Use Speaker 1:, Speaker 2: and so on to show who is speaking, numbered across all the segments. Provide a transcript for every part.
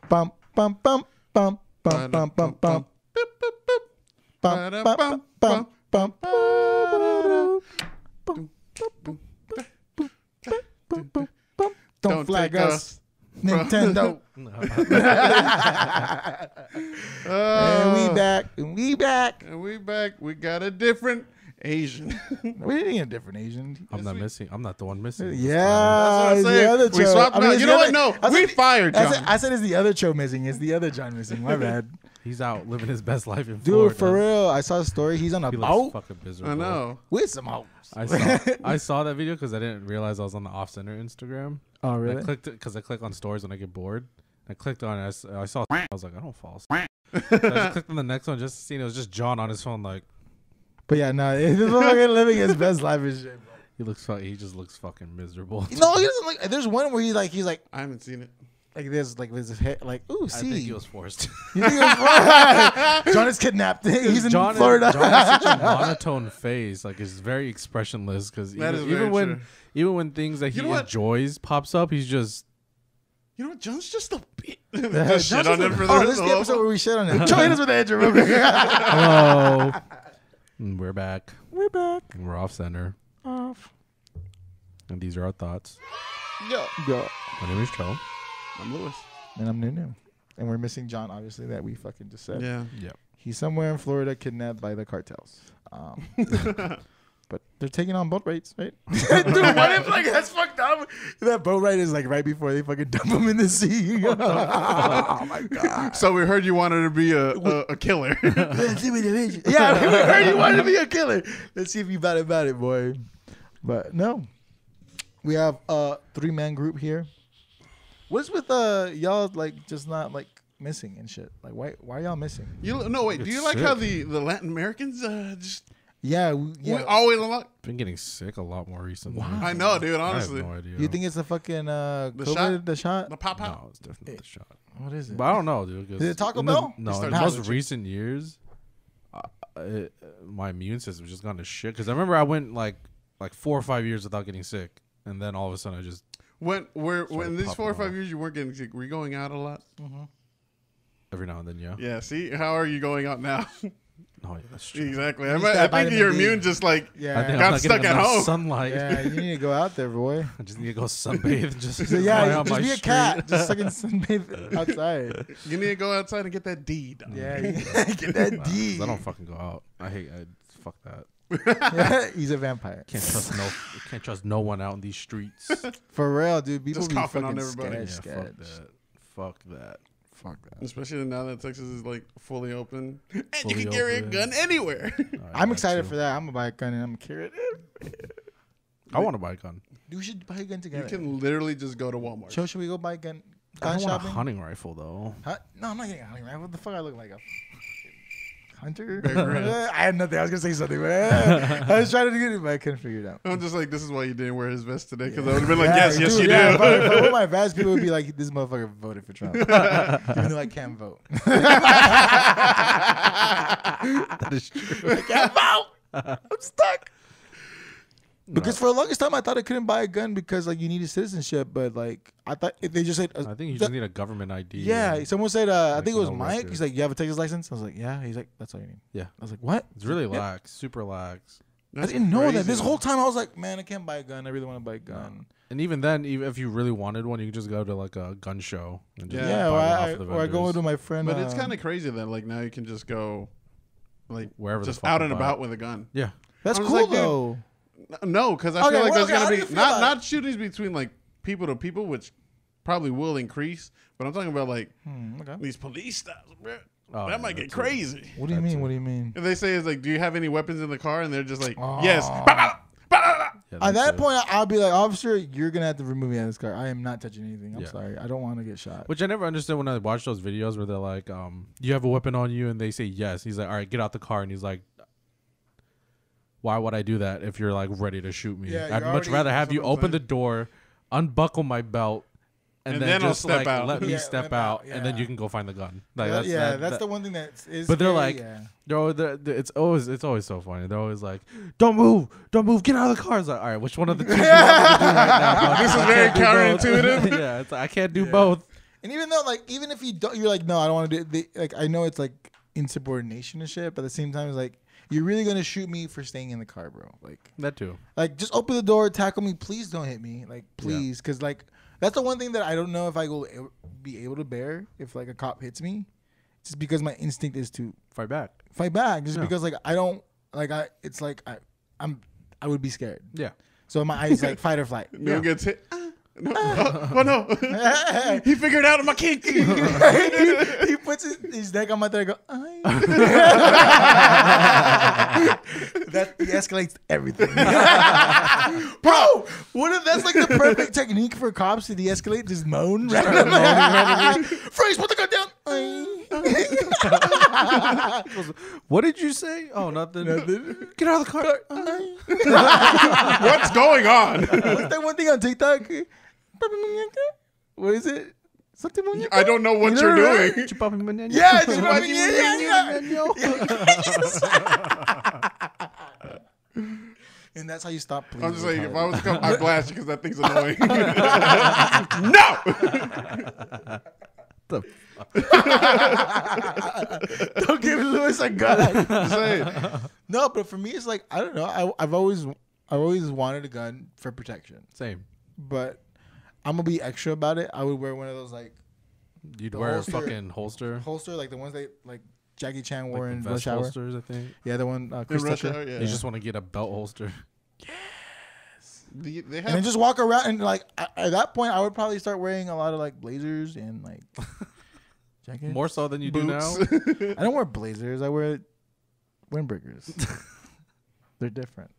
Speaker 1: Bum bum bum bum bum bum bum bum. Bum bum bum bum bum. Don't flag us, Nintendo. And we back, and we back,
Speaker 2: and we back. We got a different Asian.
Speaker 1: We ain't a different Asian.
Speaker 3: I'm not missing. I'm not the one missing.
Speaker 1: Yeah,
Speaker 2: that's what I'm saying. We swapped him out. You know what? No, we fired John.
Speaker 1: I said it's the other Cho missing. It's the other John missing. My bad.
Speaker 3: He's out living his best life in Florida.
Speaker 1: Dude, for real. I saw a story. He's on a boat.
Speaker 3: Fucking miserable.
Speaker 2: I know.
Speaker 1: With some hoes.
Speaker 3: I saw that video because I didn't realize I was on the off center Instagram.
Speaker 1: Oh, really?
Speaker 3: I clicked it because I click on stories when I get bored. I clicked on it. I saw. I was like, I don't fall asleep. So I just clicked on the next one just to see. And it was just John on his phone, like.
Speaker 1: But yeah, no, this motherfucker living his best life and shit, bro.
Speaker 3: He just looks fucking miserable.
Speaker 1: No, he doesn't look. There's one where he's like.
Speaker 2: I haven't seen it.
Speaker 1: Like this, like with his head, like ooh, see.
Speaker 3: I think he was forced.
Speaker 1: You think he was forced? John is kidnapped. He's in Florida.
Speaker 3: John has such a monotone face, like it's very expressionless. Because even when things that he enjoys pops up, he's just.
Speaker 2: You know what? John's just a bit. Just shit on him for the
Speaker 1: this is the episode where we shit on him. Join us with Andrew.
Speaker 3: Hello. We're back.
Speaker 1: We're back.
Speaker 3: And we're off center.
Speaker 1: Off.
Speaker 3: And these are our thoughts.
Speaker 1: Yo.
Speaker 3: My name is Joe.
Speaker 2: I'm Lewis.
Speaker 1: And I'm Nunu. And we're missing John, obviously, that we fucking just said.
Speaker 2: Yeah.
Speaker 3: Yep.
Speaker 1: He's somewhere in Florida kidnapped by the cartels. But they're taking on boat rates, right? Dude, what if like that's fucked up? That boat ride is like right before they fucking dump him in the sea. Oh my god!
Speaker 2: So we heard you wanted to be a killer.
Speaker 1: Yeah, we heard you wanted to be a killer. Let's see if you about it, boy. But no, we have a 3-man group here. What's with y'all like just not like missing and shit? Like why are y'all missing?
Speaker 2: No, wait. Do you like how the Latin Americans just?
Speaker 1: Yeah.
Speaker 2: We're always a lot.
Speaker 3: Been getting sick a lot more recently.
Speaker 1: Wow.
Speaker 2: I know, dude. Honestly,
Speaker 3: I have no idea.
Speaker 1: You think it's the fucking COVID, the shot?
Speaker 2: The pop?
Speaker 3: No, it's definitely the shot.
Speaker 1: What is it?
Speaker 3: But I don't know, dude.
Speaker 1: Is it Taco Bell?
Speaker 3: No, in the most recent years, my immune system just gone to shit. Because I remember I went like 4 or 5 years without getting sick, and then all of a sudden I just
Speaker 2: when these 4 or 5 years you weren't getting sick, were you going out a lot?
Speaker 1: Mm-hmm.
Speaker 3: Every now and then, yeah.
Speaker 2: Yeah. See, how are you going out now?
Speaker 3: Oh, yeah, that's true.
Speaker 2: Exactly. I think your immune just like got stuck at home.
Speaker 3: Sunlight.
Speaker 1: Yeah, you need to go out there, boy.
Speaker 3: I just need to go sunbathe. Just
Speaker 1: be a cat. Just fucking sunbathe outside.
Speaker 2: You need to go outside and get that D done.
Speaker 1: Yeah, get that D.
Speaker 3: I don't fucking go out. Fuck that.
Speaker 1: Yeah, he's a vampire.
Speaker 3: Can't trust no one out in these streets.
Speaker 1: For real, dude. People
Speaker 2: just
Speaker 1: be
Speaker 2: coughing
Speaker 1: fucking
Speaker 2: on everybody.
Speaker 1: Scared.
Speaker 3: Fuck that.
Speaker 2: Especially now that Texas is like fully open, and you can carry a gun anywhere.
Speaker 1: I'm excited for that. I'm gonna buy a gun and I'm gonna carry it.
Speaker 3: I want to buy a gun.
Speaker 1: We should buy a gun together.
Speaker 2: You can literally just go to Walmart.
Speaker 1: Should we go buy a gun?
Speaker 3: I want
Speaker 1: shopping?
Speaker 3: a hunting rifle though.
Speaker 1: Huh? No, I'm not getting a hunting rifle. What the fuck? I look like a hunter. I had nothing. I was gonna say something, but I was trying to get it, but I couldn't figure it out.
Speaker 2: I'm just like, this is why you didn't wear his vest today, because I would have been like, yes, you do.
Speaker 1: If I wore my vest, people would be like, this motherfucker voted for Trump, even though I can't vote.
Speaker 3: That is true.
Speaker 1: I can't vote. I'm stuck. Because for the longest time, I thought I couldn't buy a gun because like you needed citizenship, but like I thought if they just said,
Speaker 3: I think you just need a government ID.
Speaker 1: Yeah, someone said, I think it was
Speaker 3: no
Speaker 1: Mike.
Speaker 3: record.
Speaker 1: He's like, you have a Texas license? I was like, yeah. He's like, that's all you need.
Speaker 3: Yeah.
Speaker 1: I was like, what?
Speaker 3: It's really lax, super lax.
Speaker 1: I didn't know that. This whole time I was like, man, I can't buy a gun. I really want to buy a gun.
Speaker 3: And even then, even if you really wanted one, you could just go to like a gun show. And just buy
Speaker 1: or
Speaker 3: one off the
Speaker 1: I go
Speaker 3: vendors.
Speaker 1: to my friend.
Speaker 2: But it's kind of crazy that like now you can just go like
Speaker 3: wherever,
Speaker 2: just out and about with a gun.
Speaker 3: Yeah,
Speaker 1: that's cool
Speaker 2: like,
Speaker 1: though.
Speaker 2: No, because I feel like there's gonna be not shootings between like people to people, which probably will increase. But I'm talking about like these police stuff, bro. That might get crazy.
Speaker 1: What do you mean? What do you mean?
Speaker 2: If they say is like, do you have any weapons in the car? And they're just like, yes.
Speaker 1: At that point, I'll be like, officer, you're gonna have to remove me out of this car. I am not touching anything. I'm sorry. I don't want to get shot.
Speaker 3: Which I never understood when I watched those videos where they're like, "Do you have a weapon on you?" And they say yes. He's like, "All right, get out the car." And he's like, "Why would I do that if you're like ready to shoot me?
Speaker 1: Yeah,
Speaker 3: I'd much rather have you open the door, unbuckle my belt, and then
Speaker 2: I'll step out.
Speaker 3: Let me step out,
Speaker 1: yeah.
Speaker 3: and then you can go find the gun. Like
Speaker 1: that's the one thing that is.
Speaker 3: But they're
Speaker 1: scary,
Speaker 3: like, it's always so funny. They're always like, don't move, get out of the car. It's like, all right, which one of the two do you want me to do right now?
Speaker 2: This is very counterintuitive.
Speaker 3: Yeah, it's like, I can't do both.
Speaker 1: And even though, like, even if you don't, you're like, no, I don't want to do it. Like, I know it's like insubordination and shit, but at the same time, it's like, you're really gonna shoot me for staying in the car, bro. Like
Speaker 3: that too.
Speaker 1: Like, just open the door, tackle me, please don't hit me, like, please, because like that's the one thing that I don't know if I will be able to bear if like a cop hits me, just because my instinct is to
Speaker 3: fight back,
Speaker 1: just because like I don't like it's like I would be scared.
Speaker 3: Yeah.
Speaker 1: So my eyes like fight or flight.
Speaker 2: No gets hit. No. Oh no! He figured out my kink.
Speaker 1: He puts his neck on my throat and go, that de-escalates everything. Bro, what if that's like the perfect technique for cops to de-escalate? Just moan. Freeze, put the gun down.
Speaker 3: What did you say? Oh, nothing. Get out of the car.
Speaker 2: What's going on?
Speaker 1: What's that one thing on TikTok? What is it?
Speaker 2: I don't know what you're doing.
Speaker 1: Yeah, and that's how you stop police.
Speaker 2: I'm just saying, if I was come, I blast you because that thing's annoying. No.
Speaker 1: Don't give Lewis a gun. No, but for me, it's like I don't know. I've always wanted a gun for protection.
Speaker 3: Same.
Speaker 1: But I'm gonna be extra about it. I would wear one of those like.
Speaker 3: You'd wear a fucking holster,
Speaker 1: like the ones they like Jackie Chan wore
Speaker 3: like
Speaker 1: in
Speaker 3: the
Speaker 1: Rush Hour.
Speaker 3: holsters, I think.
Speaker 1: Yeah, the one Chris Tucker.
Speaker 2: Yeah.
Speaker 3: You just want to get a belt holster.
Speaker 1: Yes.
Speaker 2: They have,
Speaker 1: and then just walk around and like at that point, I would probably start wearing a lot of like blazers and like jackets.
Speaker 3: More so than you do now.
Speaker 1: I don't wear blazers. I wear windbreakers. They're different.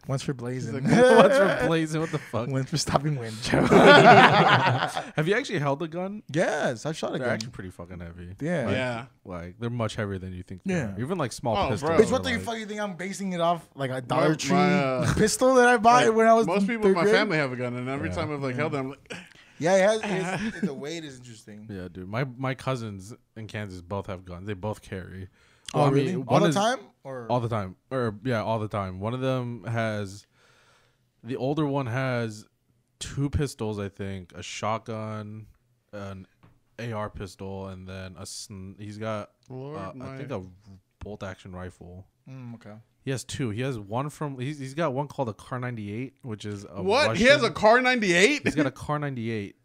Speaker 1: One's for blazing.
Speaker 3: One's for blazing. What the fuck?
Speaker 1: One's for stopping wind.
Speaker 3: Have you actually held a gun?
Speaker 1: Yes, I've shot a gun.
Speaker 3: They're actually pretty fucking heavy.
Speaker 1: Yeah.
Speaker 3: Like they're much heavier than you think.
Speaker 1: Yeah.
Speaker 3: Even like small pistols.
Speaker 2: Bro.
Speaker 1: Bitch, what the fuck you think I'm basing it off? Like a Dollar Tree pistol that I bought
Speaker 2: like,
Speaker 1: when I was
Speaker 2: most people in my family have a gun, and every time I've like held them, I'm like,
Speaker 1: yeah, the weight is interesting.
Speaker 3: Yeah, dude. My cousins in Kansas both have guns. They both carry.
Speaker 1: Well, really? All the time? Or
Speaker 3: all the time. All the time. One of them has. The older one has 2 pistols, I think, a shotgun, an AR pistol, and then he's got I think a bolt action rifle.
Speaker 1: Okay.
Speaker 3: He has 2. He has one from he's got one called a Car 98, which is a
Speaker 2: what?
Speaker 3: Russian.
Speaker 2: He has a Car 98?
Speaker 3: He's got a Car 98,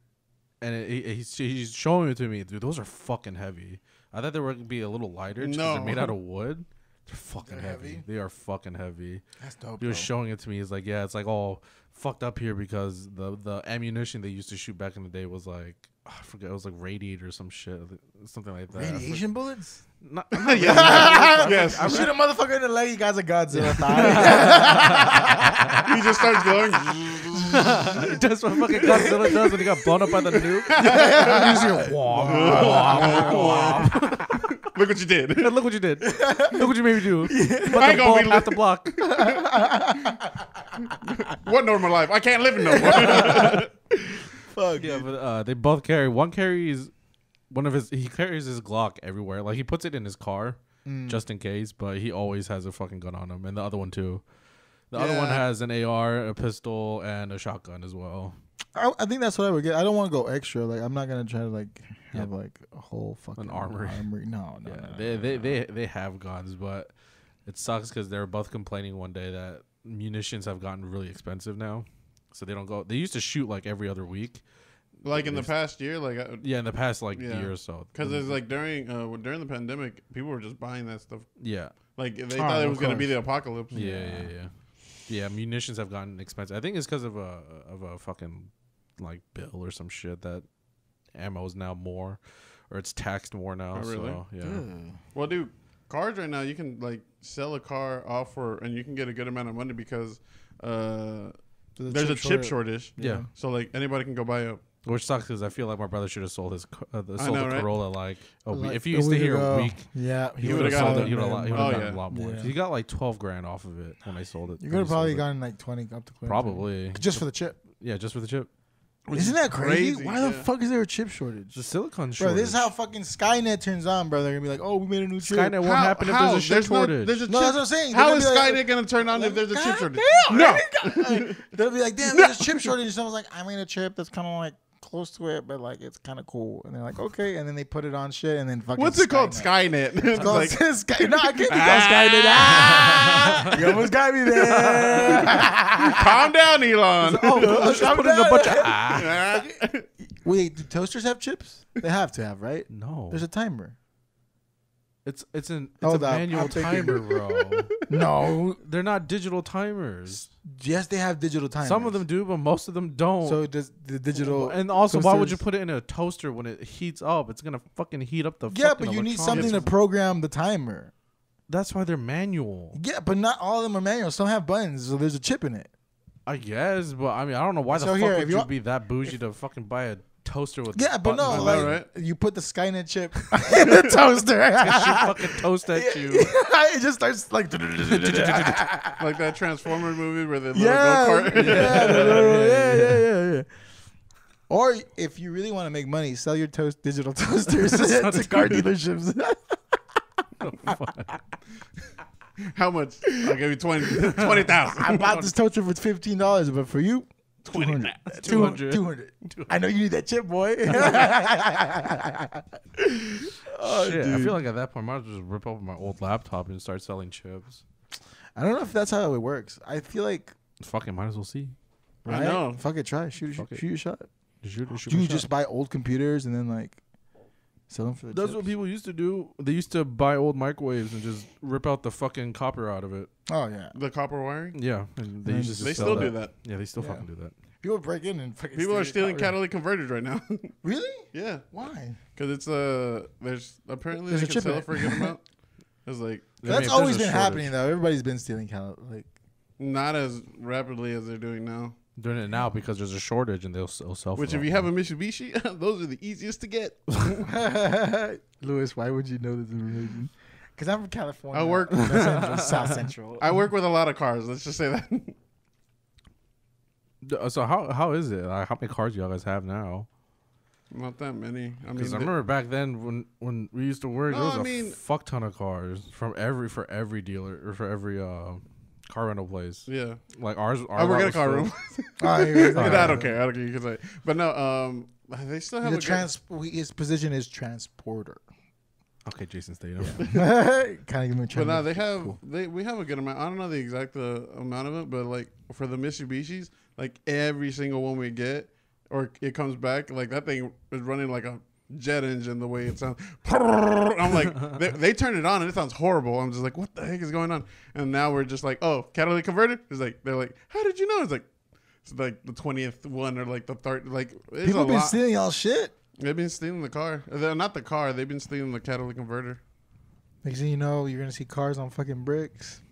Speaker 3: and he's showing it to me. Dude, those are fucking heavy. I thought they were gonna be a little lighter because they're made out of wood. They're fucking heavy. They are fucking heavy.
Speaker 1: That's dope.
Speaker 3: He was showing it to me. He's like, yeah, it's like all fucked up here because the ammunition they used to shoot back in the day was like, I forget, it was like radiated or some shit, something like that.
Speaker 1: Radiation bullets?
Speaker 2: Yes.
Speaker 1: I shoot a motherfucker in the leg. He got a Godzilla
Speaker 2: He just starts going.
Speaker 3: That's what fucking Godzilla does when he got blown up by the nuke.
Speaker 2: Look what you did.
Speaker 3: Look what you did. Look what you made me do.
Speaker 2: I ain't gonna be
Speaker 3: at the block.
Speaker 2: What normal life? I can't live in no more.
Speaker 1: Fuck.
Speaker 3: Yeah, but they both carry. One carries he carries his Glock everywhere. Like he puts it in his car just in case, but he always has a fucking gun on him, and the other one too. The other one has an AR, a pistol, and a shotgun as well.
Speaker 1: I think that's what I would get. I don't want to go extra. Like I'm not gonna try to like have like a whole fucking
Speaker 3: armory.
Speaker 1: No.
Speaker 3: They have guns, but it sucks because they were both complaining one day that munitions have gotten really expensive now, so they don't go. They used to shoot like every other week.
Speaker 2: Like in the past year, like
Speaker 3: in the past year or so.
Speaker 2: Because it's like during the pandemic, people were just buying that stuff.
Speaker 3: Yeah,
Speaker 2: like they thought it was gonna be the apocalypse.
Speaker 3: Yeah, munitions have gotten expensive. I think it's because of a fucking like bill or some shit that ammo is now more, or it's taxed more now.
Speaker 2: Oh, really?
Speaker 3: So, yeah.
Speaker 2: Well, dude, cars right now you can like sell a car off and you can get a good amount of money because there's a chip shortage.
Speaker 3: Yeah.
Speaker 2: So like anybody can go buy a.
Speaker 3: Which sucks because I feel like my brother should have sold the Corolla like
Speaker 1: like
Speaker 3: if you stay here a week.
Speaker 1: Yeah,
Speaker 3: He would have sold it. He would have gotten a lot more.
Speaker 1: Yeah.
Speaker 3: He got like $12,000 off of it when I sold it.
Speaker 1: You could have probably gotten like 20 up to 20.
Speaker 3: Probably
Speaker 1: just for the chip.
Speaker 3: Yeah, just for the chip.
Speaker 1: Isn't that crazy? Why the fuck is there a chip shortage?
Speaker 3: The silicon shortage.
Speaker 1: Bro, this is how fucking Skynet turns on, bro. They're gonna be like, oh, we made a new chip.
Speaker 3: Skynet won't happen if there's a chip shortage.
Speaker 2: There's a chip.
Speaker 1: No, that's what I'm saying.
Speaker 2: How is Skynet gonna turn on if there's a chip shortage?
Speaker 1: No. They'll be like, damn, there's a chip shortage. And someone's like, I made a chip that's kind of like close to it, but like it's kind of cool. And they're like, okay. And then they put it on shit, and then fucking.
Speaker 2: What's it called? Skynet.
Speaker 1: It's called like, no, I can't be called Skynet. Ah! You almost got me there.
Speaker 2: Calm down, Elon.
Speaker 3: Just putting a bunch of
Speaker 1: Wait, do toasters have chips? They have to have, right?
Speaker 3: No.
Speaker 1: There's a timer.
Speaker 3: It's a manual timer, bro.
Speaker 1: No,
Speaker 3: they're not digital timers.
Speaker 1: Yes, they have digital timers.
Speaker 3: Some of them do, but most of them don't.
Speaker 1: So does the digital?
Speaker 3: And also, why would you put it in a toaster when it heats up? It's gonna fucking heat up the.
Speaker 1: Yeah, but you need something to program the timer.
Speaker 3: That's why they're manual.
Speaker 1: Yeah, but not all of them are manual. Some have buttons, so there's a chip in it.
Speaker 3: I guess, but I mean, I don't know why the fuck would you be that bougie to fucking buy a toaster with
Speaker 1: but no, like
Speaker 2: right?
Speaker 1: you put the Skynet chip in the toaster.
Speaker 3: She fucking toast at you.
Speaker 1: It just starts like
Speaker 2: like that Transformer movie where the little go-kart.
Speaker 1: Yeah. Or if you really want to make money, sell your digital toasters to car dealerships.
Speaker 2: How much? I'll give you 20,000.
Speaker 1: I bought this toaster for $15, but for you, 200. I know you need that chip, boy.
Speaker 3: Shit, I feel like at that point, I might as well just rip open my old laptop and start selling chips.
Speaker 1: I don't know if that's how it works. I feel like
Speaker 3: fucking might as well see.
Speaker 1: Right?
Speaker 2: I know.
Speaker 1: Fuck it, try. Shoot your shot.
Speaker 3: Do
Speaker 1: you just buy old computers and then like sell them for the
Speaker 3: That's
Speaker 1: chips?
Speaker 3: what people used to do. They used to buy old microwaves and just rip out the fucking copper out of it.
Speaker 1: Oh yeah,
Speaker 2: the copper wiring.
Speaker 3: Yeah, and they used to
Speaker 2: they still do that.
Speaker 3: Yeah, they still fucking do that.
Speaker 1: People break in and fucking.
Speaker 2: People are stealing catalytic converters right now.
Speaker 1: Really?
Speaker 2: Yeah.
Speaker 1: Why?
Speaker 2: Because it's there's apparently
Speaker 1: There's
Speaker 2: they
Speaker 1: a
Speaker 2: can
Speaker 1: chip
Speaker 2: sell
Speaker 1: in
Speaker 2: it for a good amount. It's like
Speaker 1: that's always been happening though. Everybody's been stealing like
Speaker 2: not as rapidly as they're doing now.
Speaker 3: Doing it now because there's a shortage and they'll sell.
Speaker 2: Which, if you have a Mitsubishi, those are the easiest to get.
Speaker 1: Lewis, why would you know this information? Because I'm from California.
Speaker 2: I work
Speaker 1: South Central.
Speaker 2: I work with a lot of cars. Let's just say that.
Speaker 3: So how is it? Like, how many cars do y'all guys have now?
Speaker 2: Not that many. I mean,
Speaker 3: I remember back then when we used to work, there was a fuck ton of cars for every dealer or for every car rental place.
Speaker 2: Yeah,
Speaker 3: like ours.
Speaker 2: I work at a car room. I don't care. I don't care. You can say, but no. They still have
Speaker 1: his position is transporter.
Speaker 3: Okay, Jason Statham.
Speaker 1: Kind of give me a
Speaker 2: But no, we have a good amount. I don't know the exact amount of it, but like for the Mitsubishis, like every single one we get or it comes back, like that thing is running like a jet engine the way it sounds. I'm like, they turn it on and it sounds horrible. I'm just like, what the heck is going on? And now we're just like, oh, catalytic converter? It's like, they're like, how did you know? It's like the 20th one or like the third. Like
Speaker 1: people have been stealing y'all shit.
Speaker 2: They've been stealing the car. Not the car. They've been stealing the catalytic converter.
Speaker 1: Next thing you know, you're gonna see cars on fucking bricks.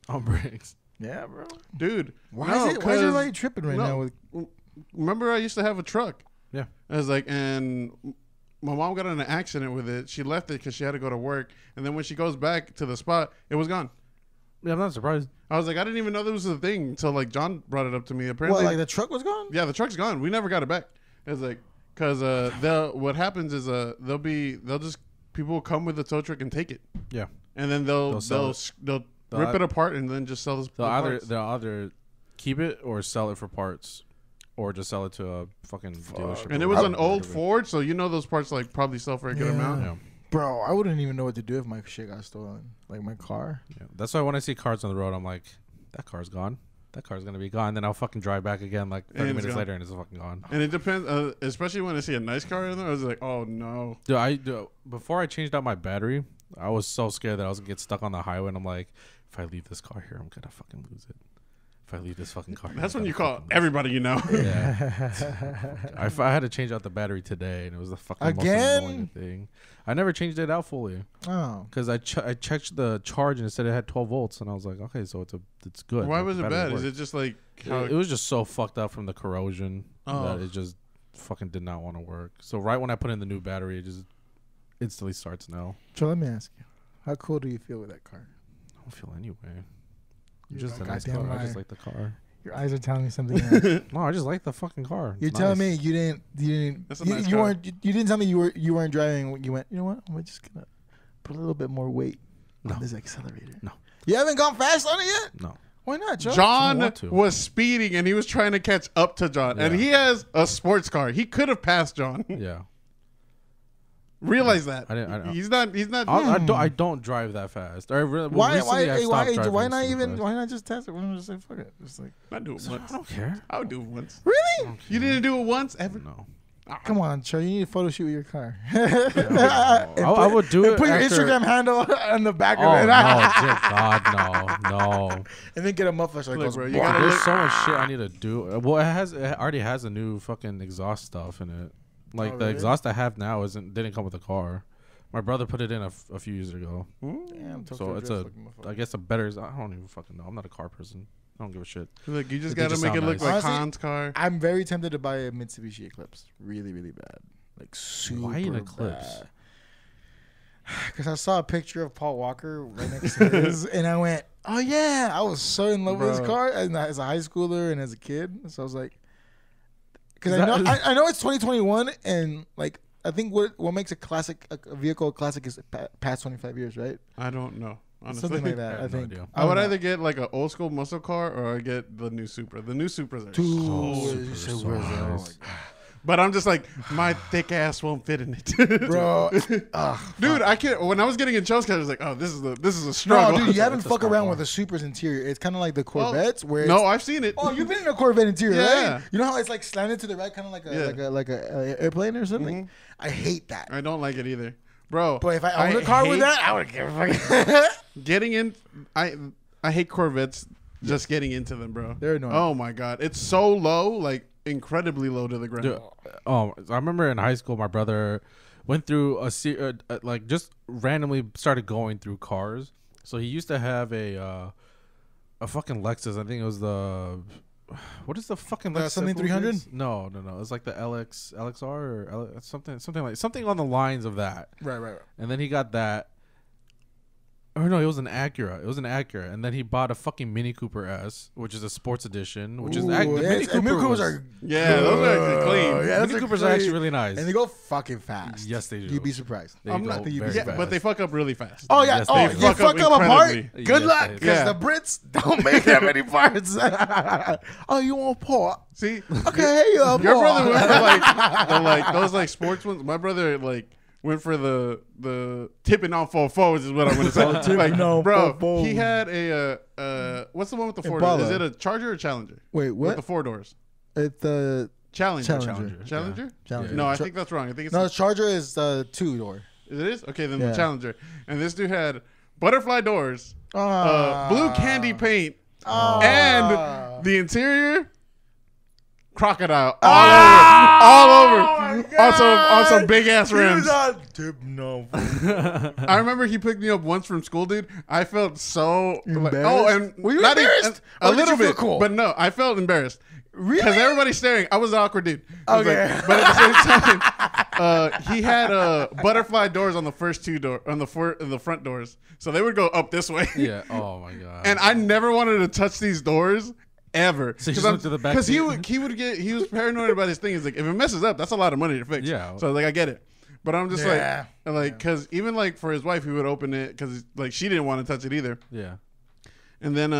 Speaker 3: On bricks.
Speaker 1: Yeah, bro.
Speaker 2: Dude,
Speaker 1: why is everybody tripping right now?
Speaker 2: Remember, I used to have a truck.
Speaker 3: Yeah.
Speaker 2: I was like, and my mom got in an accident with it. She left it because she had to go to work, and then when she goes back to the spot, it was gone.
Speaker 3: Yeah, I'm not surprised.
Speaker 2: I was like, I didn't even know there was a thing until like John brought it up to me. Apparently,
Speaker 1: like the truck was gone.
Speaker 2: Yeah, the truck's gone. We never got it back. It was like. Because what happens is people will come with the tow truck and take it.
Speaker 3: Yeah.
Speaker 2: And then they'll rip it apart and then just sell this.
Speaker 3: They'll either keep it or sell it for parts, or just sell it to a fucking dealership.
Speaker 2: And it was an old Ford, so you know those parts like probably sell for a good amount.
Speaker 3: Yeah.
Speaker 1: Bro, I wouldn't even know what to do if my shit got stolen, like my car.
Speaker 3: Yeah. That's why when I see cars on the road, I'm like, that car's gone. That car's gonna be gone. Then I'll fucking drive back again like 30 minutes later, and it's fucking gone.
Speaker 2: And it depends, especially when I see a nice car in there. I was like, oh no.
Speaker 3: Before I changed out my battery, I was so scared that I was gonna get stuck on the highway, and I'm like, if I leave this car here, I'm gonna fucking lose it. If I leave this fucking car,
Speaker 2: that's when you call everybody you know.
Speaker 3: Yeah. I had to change out the battery today, and it was the fucking most annoying thing. I never changed it out fully.
Speaker 1: Oh.
Speaker 3: Because I checked the charge and it said it had 12 volts, and I was like, okay, so it's good.
Speaker 2: Why was it bad? Is it just like
Speaker 3: it was just so fucked up from the corrosion that it just fucking did not want to work. So right when I put in the new battery, it just instantly starts now.
Speaker 1: So let me ask you, how cool do you feel with that car?
Speaker 3: I don't feel anyway. Just a nice car. I just like the car.
Speaker 1: Your eyes are telling me something else.
Speaker 3: No, I just like the fucking car.
Speaker 1: You're
Speaker 3: It's
Speaker 1: telling
Speaker 3: nice.
Speaker 1: me you
Speaker 2: That's a nice car.
Speaker 1: weren't you didn't tell me you weren't driving when you went, you know what? I'm just gonna put a little bit more weight on this accelerator.
Speaker 3: No.
Speaker 1: You haven't gone fast on it yet?
Speaker 3: No.
Speaker 1: Why not, Joe?
Speaker 2: John
Speaker 3: want to.
Speaker 2: was speeding and he was trying to catch up to John, and
Speaker 3: Yeah.
Speaker 2: he has a sports car. He could have passed John.
Speaker 3: Yeah.
Speaker 2: Realize that.
Speaker 3: I didn't-
Speaker 2: He's not. He's not.
Speaker 3: I don't drive that fast. I really,
Speaker 1: Why
Speaker 3: recently I stopped driving
Speaker 1: why not
Speaker 3: super
Speaker 1: even
Speaker 3: fast.
Speaker 1: why not just test it? Why not just say fuck it? Just like
Speaker 2: I do it
Speaker 3: I
Speaker 2: once.
Speaker 3: don't care.
Speaker 2: I would do it once.
Speaker 1: really?
Speaker 2: You didn't do it once ever.
Speaker 3: No.
Speaker 1: Come on, Joe. You need a photo shoot with your car.
Speaker 3: I would do
Speaker 1: and
Speaker 3: it.
Speaker 1: put your
Speaker 3: after-
Speaker 1: Instagram handle on the back
Speaker 3: Oh
Speaker 1: of it.
Speaker 3: no, dear God, no.
Speaker 1: And then get a muffler so it
Speaker 2: Look,
Speaker 1: goes.
Speaker 2: bro, you
Speaker 1: "Bwah."
Speaker 2: gotta
Speaker 3: There's
Speaker 2: look-
Speaker 3: so much shit I need to do. Well, it already has a new fucking exhaust stuff in it. Like
Speaker 1: Oh,
Speaker 3: the
Speaker 1: really?
Speaker 3: exhaust I have now didn't come with the car. My brother put it in a few years ago.
Speaker 1: Damn,
Speaker 3: So it's I guess a better. I don't even fucking know. I'm not a car person. I don't give a shit.
Speaker 2: Look, you just
Speaker 3: They
Speaker 2: gotta
Speaker 3: just
Speaker 2: make it
Speaker 3: sound
Speaker 2: look
Speaker 3: nice.
Speaker 2: like
Speaker 1: Honestly,
Speaker 2: Han's car.
Speaker 1: I'm very tempted to buy a Mitsubishi Eclipse. Really, really bad. Like super.
Speaker 3: Why an Eclipse?
Speaker 1: bad. Because I saw a picture of Paul Walker right next to his, and I went, "Oh yeah!" I was so in love with this
Speaker 2: Bro.
Speaker 1: car as a high schooler and as a kid. So I was like, because
Speaker 3: Is
Speaker 1: I know
Speaker 3: that-
Speaker 1: I know it's 2021, and like I think what makes a classic a vehicle a classic is past 25 years, right?
Speaker 2: I don't know. Honestly,
Speaker 1: Something like that. I
Speaker 3: have no
Speaker 1: think.
Speaker 3: idea.
Speaker 2: I would
Speaker 1: don't know.
Speaker 2: either get like an old school muscle car or I get the new Supra. The new Supras are
Speaker 1: Two
Speaker 3: Super
Speaker 1: Supras,
Speaker 3: so
Speaker 1: oh my
Speaker 3: nice.
Speaker 2: But I'm just like, my thick ass won't fit in it,
Speaker 1: bro.
Speaker 2: Dude, I can't. When I was getting in Chelsea's car, I was like, oh, this is a
Speaker 1: No,
Speaker 2: struggle.
Speaker 1: dude, you haven't
Speaker 3: It's a
Speaker 1: fucked
Speaker 3: small
Speaker 1: around
Speaker 3: car.
Speaker 1: with the Supra's interior. It's kind of like the
Speaker 2: Well,
Speaker 1: Corvettes, where
Speaker 2: no,
Speaker 1: it's,
Speaker 2: I've seen it.
Speaker 1: oh, you've been in a Corvette interior,
Speaker 2: Yeah.
Speaker 1: right? You know how it's like slanted to the right, kind of like a like a airplane or something. I hate that.
Speaker 2: I don't like it either, bro.
Speaker 1: But if I own a car with
Speaker 2: hate
Speaker 1: that, I would give a fuck.
Speaker 2: getting in, I hate Corvettes. Just getting into them, bro.
Speaker 1: They're annoying.
Speaker 2: Oh my god, it's so low, like incredibly low to the ground.
Speaker 3: Dude, I remember in high school, my brother went through like just randomly started going through cars. So he used to have a fucking Lexus. I think it was the what is the fucking Lexus?
Speaker 1: something
Speaker 3: that movie
Speaker 1: 300?
Speaker 3: is? No. It's like the LXR or something on the lines of that.
Speaker 1: right.
Speaker 3: And then he got that. Or no, it was an Acura. And then he bought a fucking Mini Cooper S, which is a sports edition, which is
Speaker 1: Ooh,
Speaker 3: the
Speaker 1: yes, and Mini Coopers are
Speaker 2: Yeah, those are actually clean.
Speaker 1: Yeah, those
Speaker 3: Mini
Speaker 1: are
Speaker 3: Coopers are actually
Speaker 1: clean.
Speaker 3: really nice.
Speaker 1: and they go fucking fast.
Speaker 3: Yes, they do.
Speaker 1: You'd be surprised.
Speaker 3: They
Speaker 2: I'm
Speaker 3: go
Speaker 2: not-
Speaker 3: very
Speaker 2: Yeah,
Speaker 3: fast.
Speaker 2: but they fuck up really fast.
Speaker 1: Oh yeah.
Speaker 3: Yes,
Speaker 1: oh,
Speaker 3: they
Speaker 1: you
Speaker 2: fuck
Speaker 1: fuck
Speaker 2: up
Speaker 1: up a part.
Speaker 2: incredibly.
Speaker 1: Good
Speaker 3: Yes,
Speaker 1: luck,
Speaker 3: they do.
Speaker 1: because
Speaker 2: Yeah.
Speaker 1: the Brits don't make that many parts. Oh, you want part?
Speaker 2: See,
Speaker 1: Okay,
Speaker 2: your brother went for like those like sports ones. My brother like went for the tipping on 4 is what I'm gonna say. Like,
Speaker 1: on
Speaker 2: bro,
Speaker 1: 4-4.
Speaker 2: he had a what's the one with the 4
Speaker 1: Impala.
Speaker 2: doors? Is it a Charger or Challenger?
Speaker 1: Wait,
Speaker 2: With
Speaker 1: what?
Speaker 2: the 4 doors.
Speaker 1: It's the
Speaker 2: Challenger.
Speaker 1: Challenger.
Speaker 2: Challenger?
Speaker 1: Challenger.
Speaker 2: No, I
Speaker 1: Cha-
Speaker 2: think that's wrong. I think it's
Speaker 1: no, the Charger is the 2-door.
Speaker 2: it is? Okay, then
Speaker 1: Yeah.
Speaker 2: the Challenger. And this dude had butterfly doors,
Speaker 1: Ah.
Speaker 2: blue candy paint,
Speaker 1: Ah.
Speaker 2: and the interior crocodile all over on some big ass rims. I remember he picked me up once from school, dude. I felt so like,
Speaker 1: Embarrassed? Were you embarrassed?
Speaker 2: A
Speaker 1: Or did
Speaker 2: little
Speaker 1: you feel
Speaker 2: bit,
Speaker 1: cool?
Speaker 2: but no, I felt embarrassed.
Speaker 1: Really?
Speaker 2: Because everybody's staring. I was the awkward dude. I was
Speaker 1: Okay.
Speaker 2: like- but at the same time, he had butterfly doors on the first the front doors, so they would go up this way.
Speaker 3: Yeah. Oh my god.
Speaker 2: And I never wanted to touch these doors ever.
Speaker 3: So you just went to the back
Speaker 2: Because
Speaker 3: seat?
Speaker 2: he was paranoid about his thing. He's like, if it messes up, that's a lot of money to fix.
Speaker 3: Yeah.
Speaker 2: So like, I get it. But I'm just
Speaker 1: Yeah.
Speaker 2: like, because even like for his wife, he would open it because like she didn't want to touch it either.
Speaker 3: yeah.
Speaker 2: And then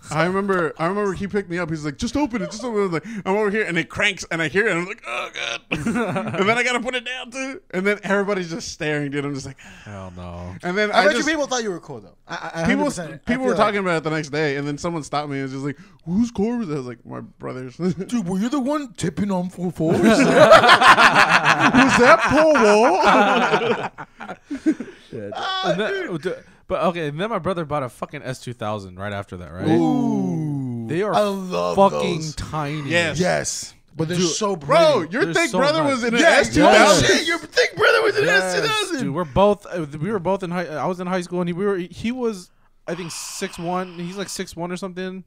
Speaker 2: I remember he picked me up. He's like, just open it, just open it. I was like, I'm over here, and it cranks, and I hear it, and I'm like, oh god. And then I gotta put it down too. And then everybody's just staring, dude. I'm just like,
Speaker 3: Hell no.
Speaker 2: and then
Speaker 1: I bet you
Speaker 2: just
Speaker 1: people thought you were cool though. I
Speaker 2: people
Speaker 1: 100%. I
Speaker 2: people
Speaker 1: feel
Speaker 2: were talking about it the next day, and then someone stopped me and was just like, whose car was that? I was like, my brother's. Was
Speaker 1: Dude, were you the one tipping on 4-4?
Speaker 2: that Paul Wall?
Speaker 3: And then- but okay, and then my brother bought a fucking S2000 right after that, right?
Speaker 1: Ooh.
Speaker 3: They are
Speaker 1: I love
Speaker 3: fucking
Speaker 1: those.
Speaker 3: tiny.
Speaker 2: Yes.
Speaker 1: Yes. But they're
Speaker 3: Dude,
Speaker 1: so
Speaker 2: Bro,
Speaker 1: pretty.
Speaker 2: your
Speaker 3: They're
Speaker 2: thick
Speaker 3: so
Speaker 2: brother
Speaker 3: nice.
Speaker 2: was in an
Speaker 1: Yeah,
Speaker 2: S2000.
Speaker 1: yeah. Shit, your thick brother was in
Speaker 3: Yes,
Speaker 1: S2000.
Speaker 3: dude, we were both in high. I was in high school, and he was, I think 6'1". He's like 6'1" or something.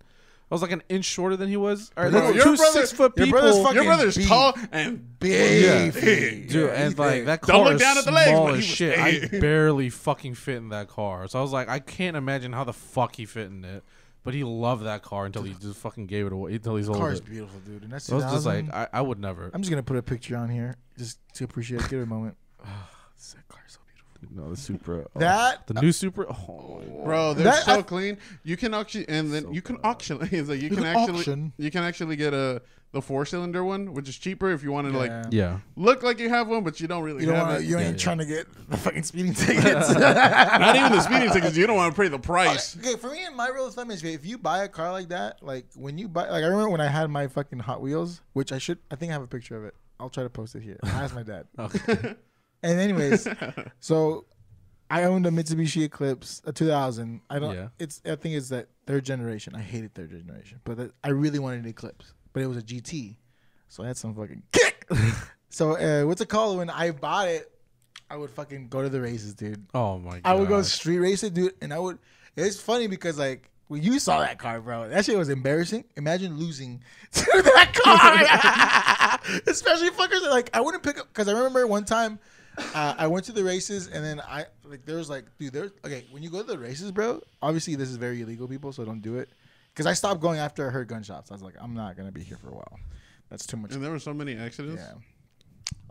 Speaker 3: I was like an inch shorter than he was. All right,
Speaker 2: Bro,
Speaker 3: that's
Speaker 2: your
Speaker 3: two
Speaker 2: brother-
Speaker 3: 6-foot
Speaker 1: your
Speaker 3: people.
Speaker 1: brother's fucking
Speaker 2: Your brother's
Speaker 1: beef.
Speaker 2: tall and
Speaker 1: Beefy.
Speaker 3: Dude,
Speaker 1: Yeah,
Speaker 3: and
Speaker 1: he's
Speaker 3: like
Speaker 1: big.
Speaker 3: that
Speaker 2: Don't
Speaker 3: car
Speaker 2: look
Speaker 3: is
Speaker 2: down at the legs,
Speaker 3: small
Speaker 2: but he
Speaker 3: as
Speaker 2: was
Speaker 3: shit. I
Speaker 2: big.
Speaker 3: barely fucking fit in that car. So I was like, I can't imagine how the fuck he fit in it. But he loved that car until he just fucking gave it away. Until he sold
Speaker 1: Car's
Speaker 3: it.
Speaker 1: beautiful, dude. And that's
Speaker 3: So I was just
Speaker 1: 2000.
Speaker 3: like, I would never.
Speaker 1: I'm just gonna put a picture on here just to appreciate it. Give it a moment. That car's so beautiful.
Speaker 3: No, the Supra.
Speaker 1: That
Speaker 3: the new Supra. Oh,
Speaker 2: Bro, they're
Speaker 1: That-
Speaker 2: so clean. You can auction, and then
Speaker 3: So
Speaker 2: you can
Speaker 3: good.
Speaker 2: auction. It's like you
Speaker 1: You
Speaker 2: can
Speaker 1: can
Speaker 2: actually
Speaker 1: auction.
Speaker 2: you can actually get the 4-cylinder one, which is cheaper if you want to like
Speaker 3: yeah.
Speaker 2: look like you have one, but you don't really
Speaker 1: you don't
Speaker 2: have
Speaker 1: want
Speaker 2: it.
Speaker 1: to. You ain't
Speaker 3: Yeah.
Speaker 1: trying to get the fucking speeding tickets.
Speaker 2: Not even the speeding tickets. You don't want to pay the price.
Speaker 1: Okay, for me and my rule of thumb is if you buy a car like that, like when you buy, like I remember when I had my fucking Hot Wheels, which I think I have a picture of it. I'll try to post it here. I asked my dad.
Speaker 3: Okay.
Speaker 1: And anyways, so I owned a Mitsubishi Eclipse, a 2000. I don't.
Speaker 3: Yeah.
Speaker 1: I think it's that third generation. I hated third generation, but I really wanted an Eclipse, but it was a GT, so I had some fucking kick. So what's it called? When I bought it, I would fucking go to the races, dude.
Speaker 3: Oh my god.
Speaker 1: I would go street racing, dude, and I would. It's funny because like when you saw that car, bro, that shit was embarrassing. Imagine losing to that car, especially fuckers. Like I wouldn't pick up because I remember one time I went to the races and then there was like, dude, okay. When you go to the races, bro, obviously this is very illegal, people, so don't do it. Because I stopped going after I heard gunshots. I was like, I'm not gonna be here for a while. That's too much.
Speaker 2: And there were so many accidents.
Speaker 1: Yeah.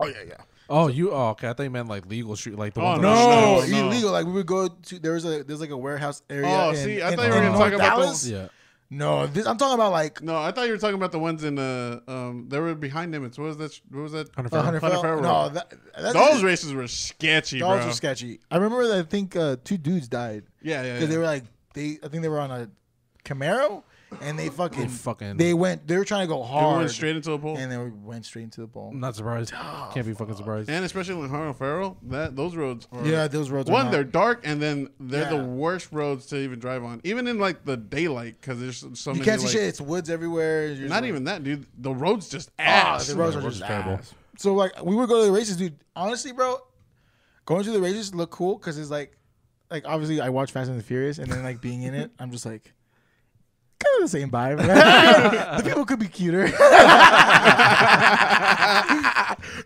Speaker 1: Oh yeah.
Speaker 3: Oh, okay. I thought you meant like legal street, like the
Speaker 2: Oh,
Speaker 3: ones.
Speaker 2: no.
Speaker 3: on
Speaker 1: No, illegal. Like we would go to there's like a warehouse area.
Speaker 2: Oh, see, I thought you were gonna talk about
Speaker 1: Dallas.
Speaker 3: Yeah.
Speaker 1: No, I'm talking about like
Speaker 2: No, I thought you were talking about the ones in they were behind limits. What was that? What was that?
Speaker 3: 100
Speaker 1: 100
Speaker 2: Fair
Speaker 1: No,
Speaker 2: Road.
Speaker 1: that's
Speaker 2: Those races were sketchy,
Speaker 1: those
Speaker 2: bro.
Speaker 1: were sketchy. I remember that I think 2 dudes died
Speaker 2: Yeah.
Speaker 1: because they were like I think they were on a Camaro and they were trying to go
Speaker 2: They
Speaker 1: hard
Speaker 2: went straight into a pole.
Speaker 1: and they went straight into the pole.
Speaker 3: I'm not surprised. Can't be fucking surprised.
Speaker 2: And especially in Harlem Farrell, those roads are
Speaker 1: Yeah, those roads.
Speaker 2: one,
Speaker 1: are
Speaker 2: they're
Speaker 1: not,
Speaker 2: dark, and then they're
Speaker 1: Yeah.
Speaker 2: the worst roads to even drive on, even in like the daylight, because there's so
Speaker 1: you
Speaker 2: many.
Speaker 1: can't see
Speaker 2: like,
Speaker 1: shit. It's woods everywhere. You're
Speaker 2: Not
Speaker 1: just
Speaker 2: even that, dude. The roads just
Speaker 1: like,
Speaker 2: ass.
Speaker 1: the roads
Speaker 3: Yeah,
Speaker 1: are
Speaker 3: roads
Speaker 1: just
Speaker 3: are terrible.
Speaker 1: ass. So like we would go to the races, dude. Honestly, bro, going to the races look cool because it's like obviously I watch Fast and the Furious, and then like being in it, I'm just like. Kind of the same vibe. The people could be cuter.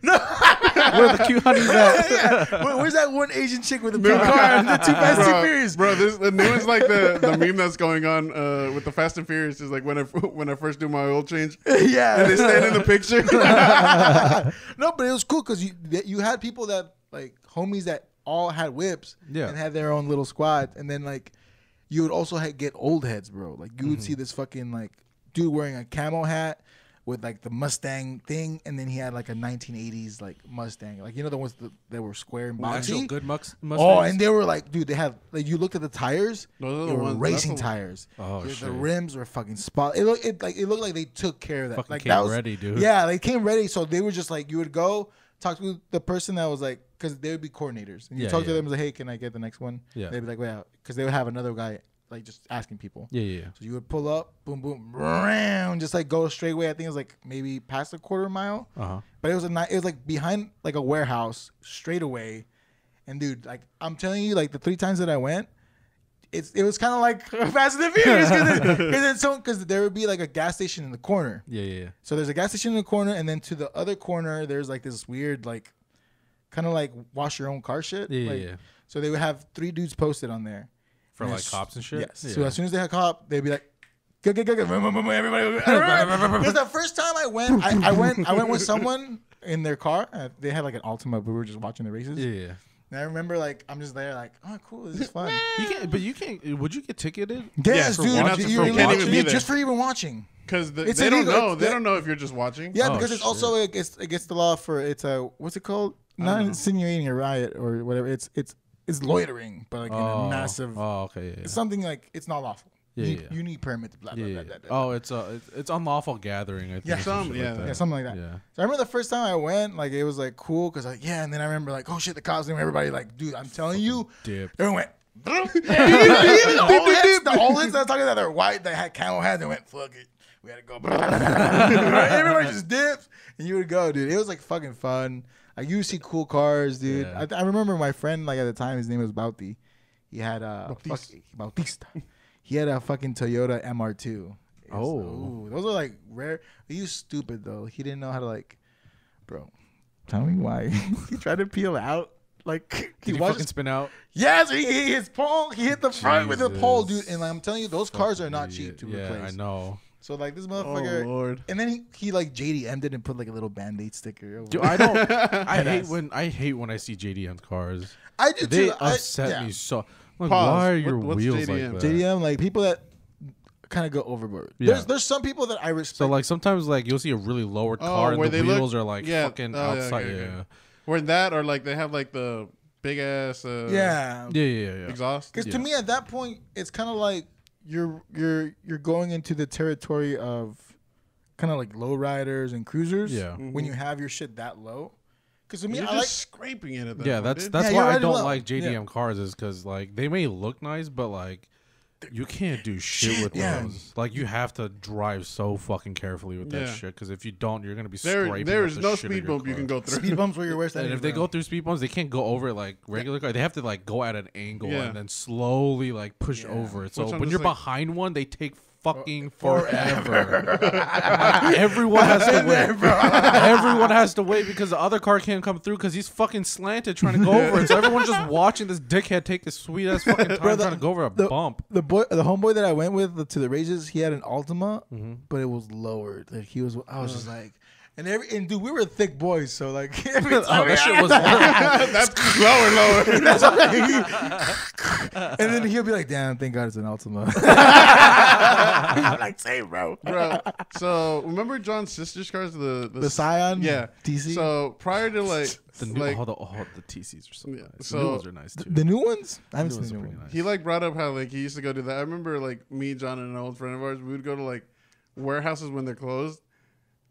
Speaker 1: No,
Speaker 3: Where the cute honey's at?
Speaker 1: yeah. Where's that one Asian chick with the pink car and the Too Fast, Too Furious?
Speaker 2: Bro, the new one's like the meme that's going on with the Fast and Furious is like when I first do my oil change
Speaker 1: Yeah.
Speaker 2: and they stand in the picture.
Speaker 1: No, but it was cool because you had people that like homies that all had whips
Speaker 3: Yeah.
Speaker 1: and had their own little squad, and then like you would also get old heads, bro. Like you would see this fucking like dude wearing a camo hat with like the Mustang thing, and then he had like a 1980s like Mustang, like the ones that were square and
Speaker 3: Actual
Speaker 1: boxy.
Speaker 3: good Mustangs.
Speaker 1: Oh, and they were like, dude, they had like you looked at the tires,
Speaker 2: Those are
Speaker 1: they
Speaker 2: the
Speaker 1: were
Speaker 2: ones-
Speaker 1: racing
Speaker 2: that's the-
Speaker 1: tires.
Speaker 3: Oh,
Speaker 1: the
Speaker 3: shit.
Speaker 1: rims were fucking spot. It looked like they took care of that.
Speaker 3: Fucking
Speaker 1: Like
Speaker 3: came
Speaker 1: that was
Speaker 3: ready, dude.
Speaker 1: Yeah, they came ready. So they were just like you would go talk to the person that was like, because they would be coordinators, and you
Speaker 3: Yeah,
Speaker 1: talk to
Speaker 3: yeah.
Speaker 1: them like, hey, can I get the next one?
Speaker 3: Yeah.
Speaker 1: They'd be like, well, because they would have another guy like just asking people.
Speaker 3: Yeah.
Speaker 1: So you would pull up, boom, boom, round, just like go straight away. I think it was like maybe past a quarter mile.
Speaker 3: Uh-huh.
Speaker 1: But it was like behind like a warehouse straight away. And dude, like I'm telling you, like the 3 times that I went, it was kind of like Fast and the Furious because there would be like a gas station in the corner.
Speaker 3: Yeah.
Speaker 1: So there's a gas station in the corner, and then to the other corner there's like this weird like kind of like wash your own car shit.
Speaker 3: Yeah,
Speaker 1: like,
Speaker 3: yeah.
Speaker 1: So they would have 3 dudes posted on there.
Speaker 3: For
Speaker 1: And
Speaker 3: like
Speaker 1: as-
Speaker 3: cops and shit?
Speaker 1: Yes.
Speaker 3: Yeah.
Speaker 1: So as soon as they had cop, they'd be like, go, everybody. Because the first time I went, I went with someone in their car. They had like an Altima, but we were just watching the races.
Speaker 3: Yeah.
Speaker 1: And I remember like I'm just there like, oh cool, this is fun.
Speaker 3: You can't. Would you get ticketed?
Speaker 1: Yes,
Speaker 2: for
Speaker 1: dude,
Speaker 2: watching-
Speaker 1: you
Speaker 2: you can't even be there.
Speaker 1: just for even watching.
Speaker 2: Because
Speaker 1: It's
Speaker 2: they don't
Speaker 1: illegal.
Speaker 2: know. They
Speaker 1: Yeah.
Speaker 2: don't know if you're just watching.
Speaker 1: Yeah,
Speaker 3: Oh,
Speaker 1: because it's
Speaker 3: shit.
Speaker 1: also against the law for it's a what's it called? Not insinuating a riot or whatever. It's loitering, but like in a massive.
Speaker 3: Oh, okay. Yeah.
Speaker 1: It's something like it's not lawful.
Speaker 3: Yeah,
Speaker 1: You need permit. Blah blah
Speaker 3: Yeah.
Speaker 1: blah blah. blah.
Speaker 3: Oh, it's unlawful gathering. I think.
Speaker 1: Yeah.
Speaker 3: or some
Speaker 2: Some-
Speaker 3: shit
Speaker 2: yeah.
Speaker 3: like that.
Speaker 1: Yeah, something like that.
Speaker 3: Yeah.
Speaker 1: So I remember the first time I went, like it was like cool because like and then I remember like oh shit the cops and everybody like dude I'm telling you
Speaker 3: Dip.
Speaker 1: everyone went. Even the old heads that I was talking about they're white they had camel hats they went fuck it we had to go everybody just dips and you would go dude it was like fucking fun like you would see cool cars dude
Speaker 3: Yeah.
Speaker 1: I remember my friend like at the time his name was Bauti he had Bautista he had a fucking Toyota MR2.
Speaker 3: Oh.
Speaker 1: Ooh, those are like rare. He was stupid though. He didn't know how to like, bro. Tell me why he tried to peel out Like
Speaker 3: Did he fucking spin out?
Speaker 1: Yes, he hit his pole. He hit the front with the pole, dude.
Speaker 3: Jesus.
Speaker 1: And I'm telling you, those cars are not cheap to
Speaker 3: Yeah,
Speaker 1: replace.
Speaker 3: I know.
Speaker 1: So like this
Speaker 2: Oh
Speaker 1: motherfucker,
Speaker 2: Lord.
Speaker 1: and then he like JDM'd it and put like a little Band-Aid sticker. Over
Speaker 3: Dude,
Speaker 1: it.
Speaker 3: I don't. I
Speaker 1: Badass.
Speaker 3: hate when I see JDM cars.
Speaker 1: I do
Speaker 3: They
Speaker 1: too.
Speaker 3: upset me so. Like,
Speaker 2: Pause.
Speaker 3: why are your
Speaker 2: What's
Speaker 3: wheels
Speaker 2: JDM?
Speaker 3: like that?
Speaker 1: JDM, like people that kind of go overboard.
Speaker 3: Yeah.
Speaker 1: There's some people that I respect.
Speaker 3: So like sometimes like you'll see a really lowered car and
Speaker 2: where
Speaker 3: the
Speaker 2: they
Speaker 3: wheels
Speaker 2: look-
Speaker 3: are like
Speaker 2: yeah.
Speaker 3: fucking
Speaker 2: Oh, yeah,
Speaker 3: outside.
Speaker 2: okay,
Speaker 3: Yeah,
Speaker 2: okay. Or that, or like they have like the big ass
Speaker 1: yeah,
Speaker 3: yeah.
Speaker 2: exhaust.
Speaker 1: because
Speaker 3: Yeah.
Speaker 1: to me at that point it's kind of like you're going into the territory of kind of like low riders and cruisers.
Speaker 3: Yeah.
Speaker 1: when you have your shit that low. Because to me,
Speaker 2: You're
Speaker 1: I
Speaker 2: just
Speaker 1: like.
Speaker 2: scraping it at that
Speaker 3: Yeah,
Speaker 2: point,
Speaker 3: that's
Speaker 2: dude.
Speaker 3: that's
Speaker 1: Yeah,
Speaker 3: why
Speaker 1: you're
Speaker 3: I
Speaker 1: riding
Speaker 3: don't
Speaker 1: low.
Speaker 3: like JDM
Speaker 1: Yeah.
Speaker 3: cars is because like they may look nice, but like you can't do shit with
Speaker 1: yeah.
Speaker 3: those. Like you have to drive so fucking carefully with that
Speaker 2: Yeah.
Speaker 3: shit because if you don't, you're gonna be scraping.
Speaker 2: There
Speaker 3: up
Speaker 2: is
Speaker 3: the
Speaker 2: no
Speaker 3: shit of
Speaker 2: speed
Speaker 3: your
Speaker 2: bump you
Speaker 3: car.
Speaker 2: can go through.
Speaker 1: Speed bumps where your worst
Speaker 3: And
Speaker 1: enemy,
Speaker 3: if they
Speaker 1: bro.
Speaker 3: go through speed bumps, they can't go over it like regular car. They have to like go at an angle
Speaker 2: Yeah.
Speaker 3: and then slowly like push
Speaker 1: Yeah.
Speaker 3: over it. So
Speaker 2: Which I'm
Speaker 3: when
Speaker 2: just
Speaker 3: you're
Speaker 2: like-
Speaker 3: behind one, they take fucking forever. Like, everyone has to wait. Everyone has to wait because the other car can't come through because he's fucking slanted trying to go over it. So everyone's just watching this dickhead take this sweet ass fucking time
Speaker 1: Bro,
Speaker 3: trying to go over a bump.
Speaker 1: The homeboy that I went with to the races, he had an Altima,
Speaker 3: Mm-hmm.
Speaker 1: but it was lowered. Like I was just like, and dude, we were thick boys, so like every time
Speaker 3: Oh, that shit was.
Speaker 2: That's lower.
Speaker 1: That's and then he'll be like, "Damn, thank God it's an Altima." I'm like, "Same, bro."
Speaker 2: Bro, so remember John's sister's cars,
Speaker 1: The Scion,
Speaker 2: yeah,
Speaker 1: TC.
Speaker 2: So prior to like
Speaker 3: The new,
Speaker 2: like
Speaker 3: the TCs are so
Speaker 2: Yeah,
Speaker 3: nice. The
Speaker 2: so-
Speaker 3: new ones are nice too.
Speaker 1: The new ones, I haven't
Speaker 3: The
Speaker 1: seen
Speaker 3: ones
Speaker 1: the
Speaker 3: are
Speaker 1: new
Speaker 3: pretty
Speaker 1: ones.
Speaker 3: nice.
Speaker 2: he like brought up how like he used to go do that. I remember like me, John, and an old friend of ours, we would go to like warehouses when they're closed.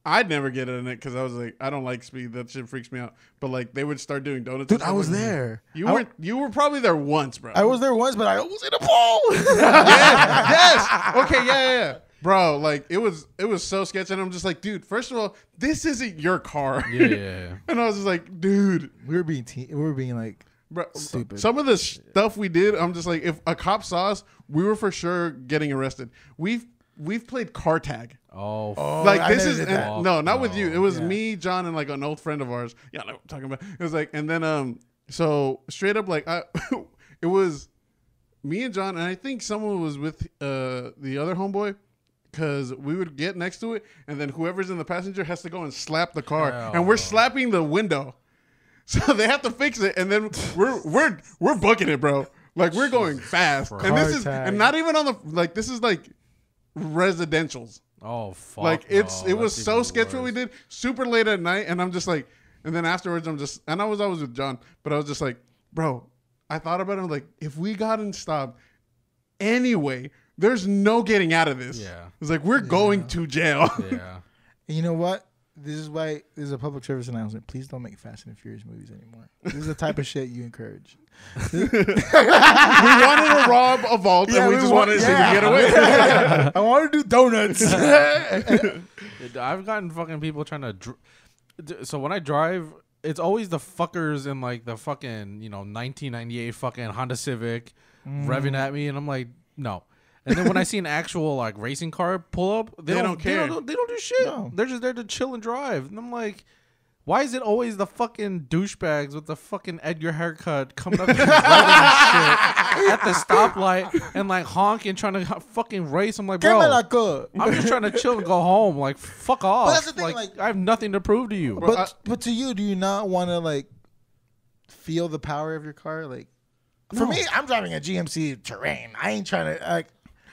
Speaker 2: I'd never get in it because I was like, I don't like speed. That shit freaks me out. But like they would start doing donuts.
Speaker 1: Dude,
Speaker 2: and
Speaker 1: I
Speaker 2: stuff
Speaker 1: was
Speaker 2: like-
Speaker 1: there.
Speaker 2: You were probably there once, bro.
Speaker 1: I was there once, but I was in a pole.
Speaker 2: yes. Okay. Yeah. Bro, like it was so sketchy, and I'm just like, dude. First of all, this isn't your car.
Speaker 3: Yeah.
Speaker 2: And I was just like, dude.
Speaker 1: we were being like,
Speaker 2: Bro,
Speaker 1: Stupid.
Speaker 2: some of the stuff we did, I'm just like, if a cop saw us, we were for sure getting arrested. We've played car tag.
Speaker 3: Oh,
Speaker 2: Like
Speaker 1: I
Speaker 2: this
Speaker 1: never
Speaker 2: is
Speaker 1: did that.
Speaker 2: no, not with you. It was
Speaker 1: Yeah.
Speaker 2: me, John, and like an old friend of ours. Yeah, I know what I'm talking about. It was like, and then so straight up like it was me and John, and I think someone was with the other homeboy. Because we would get next to it, and then whoever's in the passenger has to go and slap the car, and we're slapping the window, so they have to fix it, and then we're booking it, bro. Like we're going fast, and this is
Speaker 1: Car
Speaker 2: and not even on the like this is like residentials.
Speaker 3: oh, fuck.
Speaker 2: Like it
Speaker 3: no,
Speaker 2: was
Speaker 3: that's
Speaker 2: so
Speaker 3: even
Speaker 2: sketchy what we
Speaker 3: worse.
Speaker 2: did, super late at night, and I'm just like, and then afterwards and I was always with John, but I was just like, bro, I thought about it, I'm like, if we got and stopped anyway, there's no getting out of this.
Speaker 3: Yeah.
Speaker 2: It's like we're going to jail.
Speaker 3: Yeah.
Speaker 1: you know what? This is why this is a public service announcement. Please don't make Fast and Furious movies anymore. This is the type of shit you encourage.
Speaker 2: We wanted to rob a vault, and we just wanted to see if we could get away.
Speaker 1: I want to do donuts.
Speaker 3: I've gotten fucking people trying to. So when I drive, it's always the fuckers in like the fucking 1998 fucking Honda Civic revving at me, and I'm like, no. And then when I see an actual like racing car pull up, they don't care. They don't do shit.
Speaker 1: No.
Speaker 3: They're just there to chill and drive. And I'm like, why is it always the fucking douchebags with the fucking Edgar haircut coming up to me revving and shit at the stoplight and like honking trying to fucking race? I'm like, bro, I'm just trying to chill and go home. Like, fuck off.
Speaker 1: that's the thing, like-
Speaker 3: I have nothing to prove to you.
Speaker 1: But to you, do you not want to like feel the power of your car? Like for me, I'm driving a GMC Terrain. I ain't trying to like.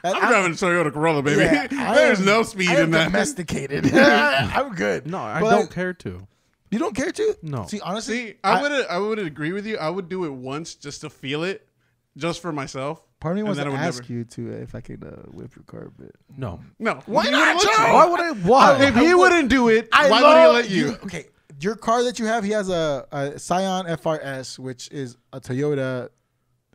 Speaker 2: I'm driving a Toyota Corolla, baby.
Speaker 1: Yeah,
Speaker 2: There's no speed
Speaker 1: I am
Speaker 2: in that.
Speaker 1: domesticated. I'm good.
Speaker 3: No, I
Speaker 1: But,
Speaker 3: don't
Speaker 1: like,
Speaker 3: care to.
Speaker 1: You don't care to?
Speaker 3: No.
Speaker 1: See, honestly,
Speaker 2: See, I would agree with you. I would do it once just to feel it, just for myself.
Speaker 1: part of me
Speaker 2: and
Speaker 1: wants
Speaker 2: then
Speaker 1: to
Speaker 2: I would
Speaker 1: ask
Speaker 2: never-
Speaker 1: you to if I could whip your car a bit.
Speaker 3: No.
Speaker 2: No.
Speaker 1: Why
Speaker 2: He
Speaker 1: not,
Speaker 2: wouldn't let
Speaker 1: Joe?
Speaker 2: you.
Speaker 3: Why would I? Why?
Speaker 2: If he wouldn't do it, why would he
Speaker 1: love
Speaker 2: let you?
Speaker 1: Okay, your car that you have, he has a Scion FRS, which is a Toyota.